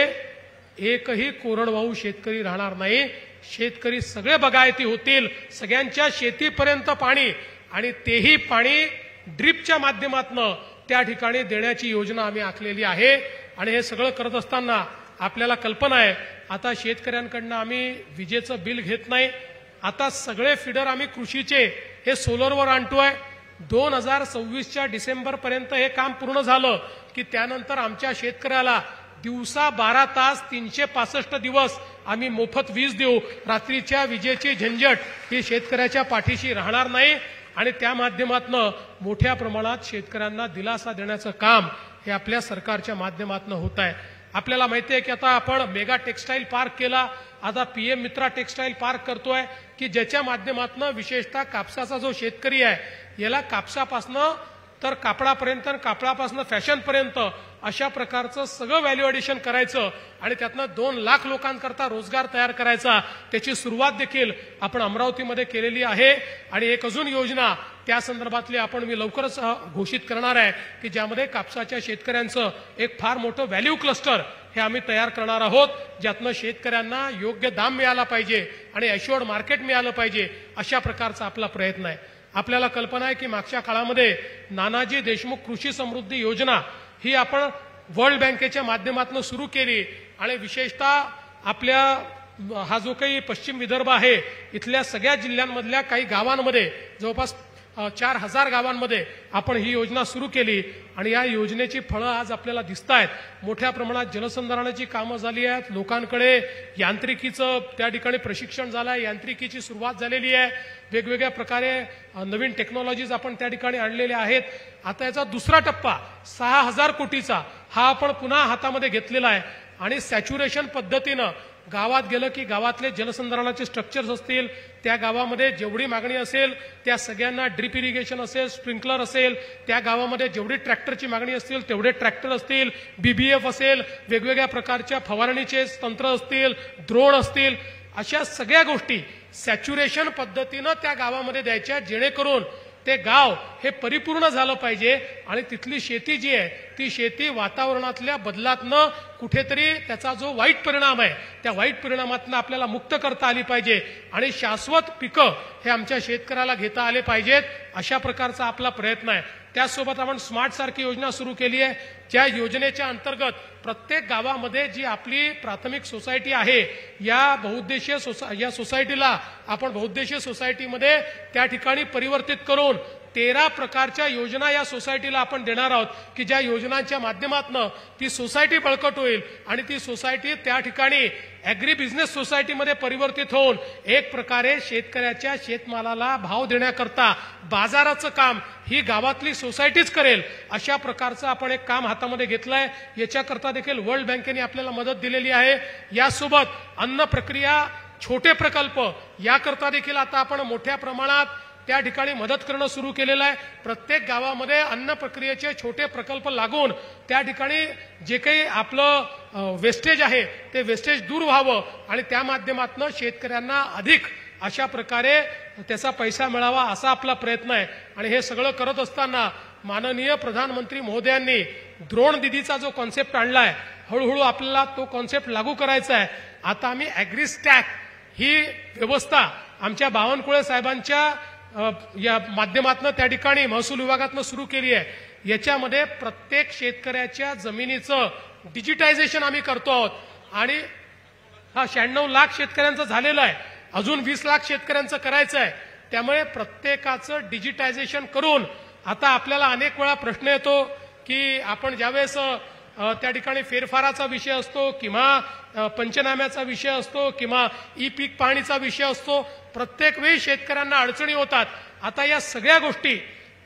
Speaker 7: एकही कोरडवाहू शेतकरी राहणार नाही. शेतकरी सगळे बागायती होतील, सगळ्यांच्या शेतीपर्यंत पाणी, आणि तेही पाणी ड्रिपच्या माध्यमातून त्या ठिकाणी देण्याची योजना आम्ही आखलेली आहे. आणि हे सगळं करत असताना आपल्याला कल्पना आहे, आता शेतकऱ्यांकडनं आम्ही विजेचं बिल घेत नाही. आता सगळे फिडर आम्ही कृषीचे हे सोलरवर आणतोय. 2026च्या डिसेंबरपर्यंत हे काम पूर्ण झालं की त्यानंतर आमच्या शेतकऱ्याला दिवसा 12 तास 365 दिवस आम्ही मोफत वीज देऊ. रात्रीच्या विजेची झंझट ही शेतकऱ्याच्या पाठीशी राहणार नाही आणि त्या माध्यमातून मोठ्या प्रमाणात शेतकऱ्यांना दिलासा देण्याचं काम हे आपल्या सरकारच्या माध्यमातून होत आहे. आपल्याला माहिती आहे की आता आपण मेगा टेक्सटाईल पार्क केला, आता पीएम मित्रा टेक्सटाईल पार्क करतोय की ज्याच्या माध्यमातून विशेषतः कापसाचा जो शेतकरी आहे याला कापसापासनं तर कापडापर्यंत, कापडापासून फॅशनपर्यंत अशा प्रकारचं सगळं व्हॅल्यू ॲडिशन करायचं आणि त्यातनं 2 लाख लोकांकरता रोजगार तयार करायचा. त्याची सुरुवात देखील आपण अमरावतीमध्ये केलेली आहे. आणि एक अजून योजना त्या संदर्भातली मी लवकरच घोषित करणार आहे की ज्यामध्ये कापसाच्या शेतकऱ्यांचं एक फार मोठं व्हॅल्यू क्लस्टर हे आम्ही तयार करणार आहोत, ज्यातनं शेतकऱ्यांना योग्य दाम मिळाला पाहिजे आणि ॲश्युअर्ड मार्केट मिळालं पाहिजे, अशा प्रकारचा आपला प्रयत्न आहे. आपल्याला कल्पना आहे की मागच्या काळामध्ये नानाजी देशमुख कृषी समृद्धी योजना ही आपण वर्ल्ड बँकेच्या माध्यमातून सुरू केली आणि विशेषतः आपल्या हा जो काही पश्चिम विदर्भ आहे इथल्या सगळ्या जिल्ह्यांमधल्या काही गावांमध्ये जवळपास 4000 गावांमध्ये आपण ही योजना सुरू केली आणि या योजनेची फळं आज आपल्याला दिसत आहेत. मोठ्या प्रमाणात जलसंधारणाची कामं झाली आहेत, लोकांकडे यांत्रिकीचं त्या ठिकाणी प्रशिक्षण झालं आहे, यांत्रिकीची सुरुवात झालेली आहे, वेगवेगळ्या प्रकारे नवीन टेक्नॉलॉजीज आपण त्या ठिकाणी आणलेल्या आहेत. आता याचा दुसरा टप्पा 6000 कोटीचा हा आपण पुन्हा हातामध्ये घेतलेला आहे आणि सॅच्युरेशन पद्धतीनं गावात गेलं की गावातले जलसंधारणाचे स्ट्रक्चर्स असतील, त्या गावामध्ये जेवढी मागणी असेल त्या सगळ्यांना ड्रिप इरिगेशन असेल, स्प्रिंकलर असेल, त्या गावामध्ये जेवढी ट्रॅक्टरची मागणी असतील तेवढे ट्रॅक्टर असतील, BBF असेल, वेगवेगळ्या प्रकारच्या फवारणीचे तंत्र असतील, ड्रोन असतील, अशा सगळ्या गोष्टी सॅच्युरेशन पद्धतीनं त्या गावामध्ये द्यायच्या, जेणेकरून ते गाव हे परिपूर्ण झालं पाहिजे आणि तिथली शेती जी आहे ती शेती वातावरणातल्या बदलातनं कुठेतरी त्याचा जो वाईट परिणाम आहे त्या वाईट परिणामातनं आपल्याला मुक्त करता आली पाहिजे आणि शाश्वत पिकं हे आमच्या शेतकऱ्याला घेता आले पाहिजेत, अशा प्रकारचा आपला प्रयत्न आहे. त्याचसोबत आपण स्मार्ट सारखी योजना सुरू केली आहे, ज्या योजनेच्या अंतर्गत प्रत्येक गावामध्ये जी आपली प्राथमिक सोसायटी आहे या बहुउद्देशीय सोसायटीला आपण बहुउद्देशीय सोसायटीमध्ये त्या ठिकाणी परिवर्तित करून 13 प्रकारच्या योजना या सोसायटीला आपण देणार आहोत की ज्या योजनांच्या माध्यमातून ती सोसायटी बळकट होईल आणि ती सोसायटी त्या ठिकाणी ॲग्री बिझनेस सोसायटीमध्ये परिवर्तित होऊन एक प्रकारे शेतकऱ्याच्या शेतमालाला भाव देण्याकरता बाजाराचं काम ही गावातली सोसायटीच करेल, अशा प्रकारचं आपण एक काम हातामध्ये घेतलंय. याच्याकरता देखील वर्ल्ड बँकेने आपल्याला मदत दिलेली आहे. यासोबत अन्न प्रक्रिया छोटे प्रकल्प याकरता देखील आता आपण मोठ्या प्रमाणात त्या ठिकाणी मदत करणं सुरू केलेलं आहे. प्रत्येक गावामध्ये अन्न प्रक्रियेचे छोटे प्रकल्प लागून त्या ठिकाणी जे काही आपलं वेस्टेज आहे ते वेस्टेज दूर व्हावं आणि त्या माध्यमातून शेतकऱ्यांना अधिक अशा प्रकारे त्याचा पैसा मिळावा असा आपला प्रयत्न आहे. आणि हे सगळं करत असताना माननीय प्रधानमंत्री महोदयांनी द्रोण दीदीचा जो कॉन्सेप्ट आणलाय, हळूहळू आपल्याला तो कॉन्सेप्ट लागू करायचा आहे. आता आम्ही ॲग्रीस्टॅक ही व्यवस्था आमच्या बावनकुळे साहेबांच्या या माध्यमातून त्या ठिकाणी महसूल विभागातून सुरू केली आहे. याच्यामध्ये प्रत्येक शेतकऱ्याच्या जमिनीचं डिजिटायझेशन आम्ही करतो आहोत आणि 96 लाख शेतकऱ्यांचं झालेलं आहे, अजून 20 लाख शेतकऱ्यांचं करायचं आहे. त्यामुळे प्रत्येकाचं डिजिटायझेशन करून आता आपल्याला अनेक वेळा प्रश्न येतो की आपण ज्यावेळेस त्या ठिकाणी फेरफाराचा विषय असतो किंवा पंचनाम्याचा विषय असतो किंवा ई-पीक पाहणीचा विषय असतो, प्रत्येक वेळी शेतकऱ्यांना अडचणी होतात. आता या सगळ्या गोष्टी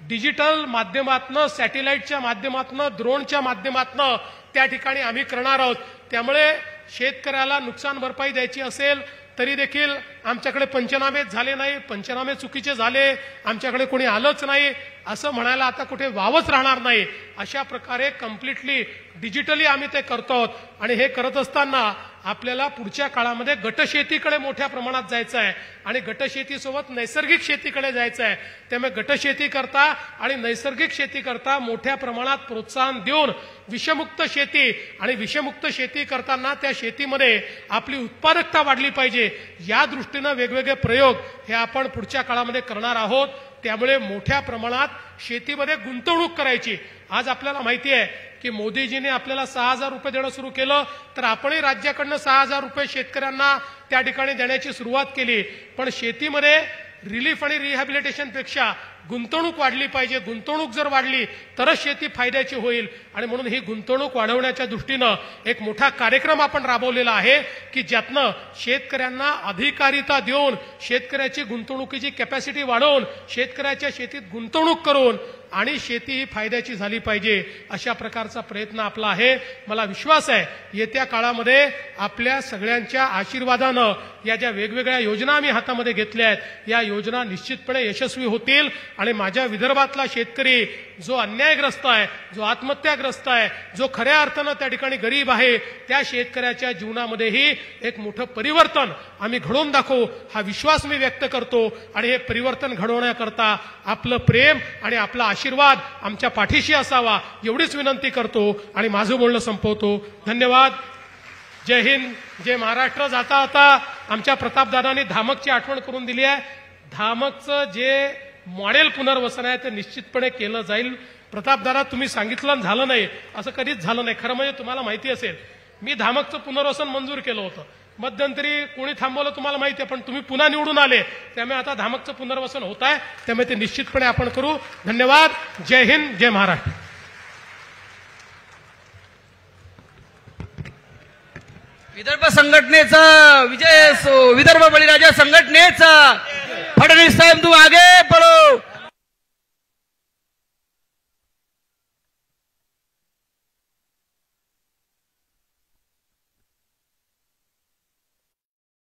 Speaker 7: डिजिटल माध्यमातनं, सॅटेलाइटच्या माध्यमातनं, ड्रोनच्या माध्यमातनं त्या ठिकाणी आम्ही करणार आहोत. त्यामुळे शेतकऱ्याला नुकसान भरपाई द्यायची असेल तरी देखील आमच्याकडे पंचनामे झाले नाही, पंचनामे चुकीचे झाले, आमच्याकडे कोणी आलंच नाही असं म्हणायला आता कुठे वावच राहणार नाही. अशा प्रकारे कम्प्लिटली डिजिटली आम्ही ते करतो आणि हे करत असताना आपल्याला पुढच्या काळामध्ये गटशेतीकडे मोठ्या प्रमाणात जायचं आहे आणि गटशेतीसोबत नैसर्गिक शेतीकडे जायचं आहे. त्यामुळे गटशेती करता आणि नैसर्गिक शेती करता मोठ्या प्रमाणात प्रोत्साहन देऊन विषमुक्त शेती आणि विषमुक्त शेती करताना त्या शेतीमध्ये आपली उत्पादकता वाढली पाहिजे या दृष्टीनं वेगवेगळे प्रयोग हे आपण पुढच्या काळामध्ये करणार आहोत. त्यामुळे मोठ्या प्रमाणात शेतीमध्ये गुंतवणूक करायची. आज आपल्याला माहिती आहे की मोदीजींनी आपल्याला 6,000 रुपये देणं सुरू केलं तर आपणही राज्याकडनं 6,000 रुपये शेतकऱ्यांना त्या ठिकाणी देण्याची सुरुवात केली. पण शेतीमध्ये रिलीफ आणि रिहॅबिलिटेशन पेक्षा गुंतवणूक वाढली पाहिजे. गुंतवणूक जर वाढली तरच शेती फायद्याची होईल आणि म्हणून ही गुंतवणूक वाढवण्याच्या दृष्टीनं एक मोठा कार्यक्रम आपण राबवलेला आहे की ज्यातनं शेतकऱ्यांना अधिकारिता देऊन शेतकऱ्याची गुंतवणुकीची कॅपॅसिटी वाढवून शेतकऱ्याच्या शेतीत गुंतवणूक करून आणि शेती ही फायद्याची झाली पाहिजे अशा प्रकारचा प्रयत्न आपला आहे. मला विश्वास आहे येत्या काळामध्ये आपल्या सगळ्यांच्या आशीर्वादानं या ज्या वेगवेगळ्या योजना आम्ही हातामध्ये घेतल्या आहेत या योजना निश्चितपणे यशस्वी होतील आणि माझ्या विदर्भातला शेतकरी जो अन्यायग्रस्त आहे, जो आत्महत्याग्रस्त आहे, जो खऱ्या अर्थानं त्या ठिकाणी गरीब आहे त्या शेतकऱ्याच्या जीवनामध्येही एक मोठं परिवर्तन आम्ही घडवून दाखवू हा विश्वास मी व्यक्त करतो आणि हे परिवर्तन घडवण्याकरता आपलं प्रेम आणि आपला आशीर्वाद आमच्या पाठीशी असावा एवढीच विनंती करतो आणि माझं बोलणं संपवतो. धन्यवाद. जय हिंद, जय महाराष्ट्र. जाता आता आमच्या प्रतापदादांनी धामकची आठवण करून दिली आहे. धामकचं जे मॉडेल पुनर्वसन आहे ते निश्चितपणे केलं जाईल. प्रतापदादा तुम्ही सांगितलं झालं नाही असं कधीच झालं नाही. खरं म्हणजे तुम्हाला माहिती असेल मी धामकचं पुनर्वसन मंजूर केलं होतं. मध्यंतरी कोणी थांबवलं तुम्हाला माहिती आहे पण तुम्ही पुन्हा निवडून आले त्यामुळे आता धामकचं पुनर्वसन होत आहे. त्यामुळे ते निश्चितपणे आपण करू. धन्यवाद. जय हिंद, जय महाराष्ट्र.
Speaker 8: विदर्भ संघटनेचा विजय असो. विदर्भ बळीराजा संघटनेचा. फडणवीस साहेब तू आगे पळो.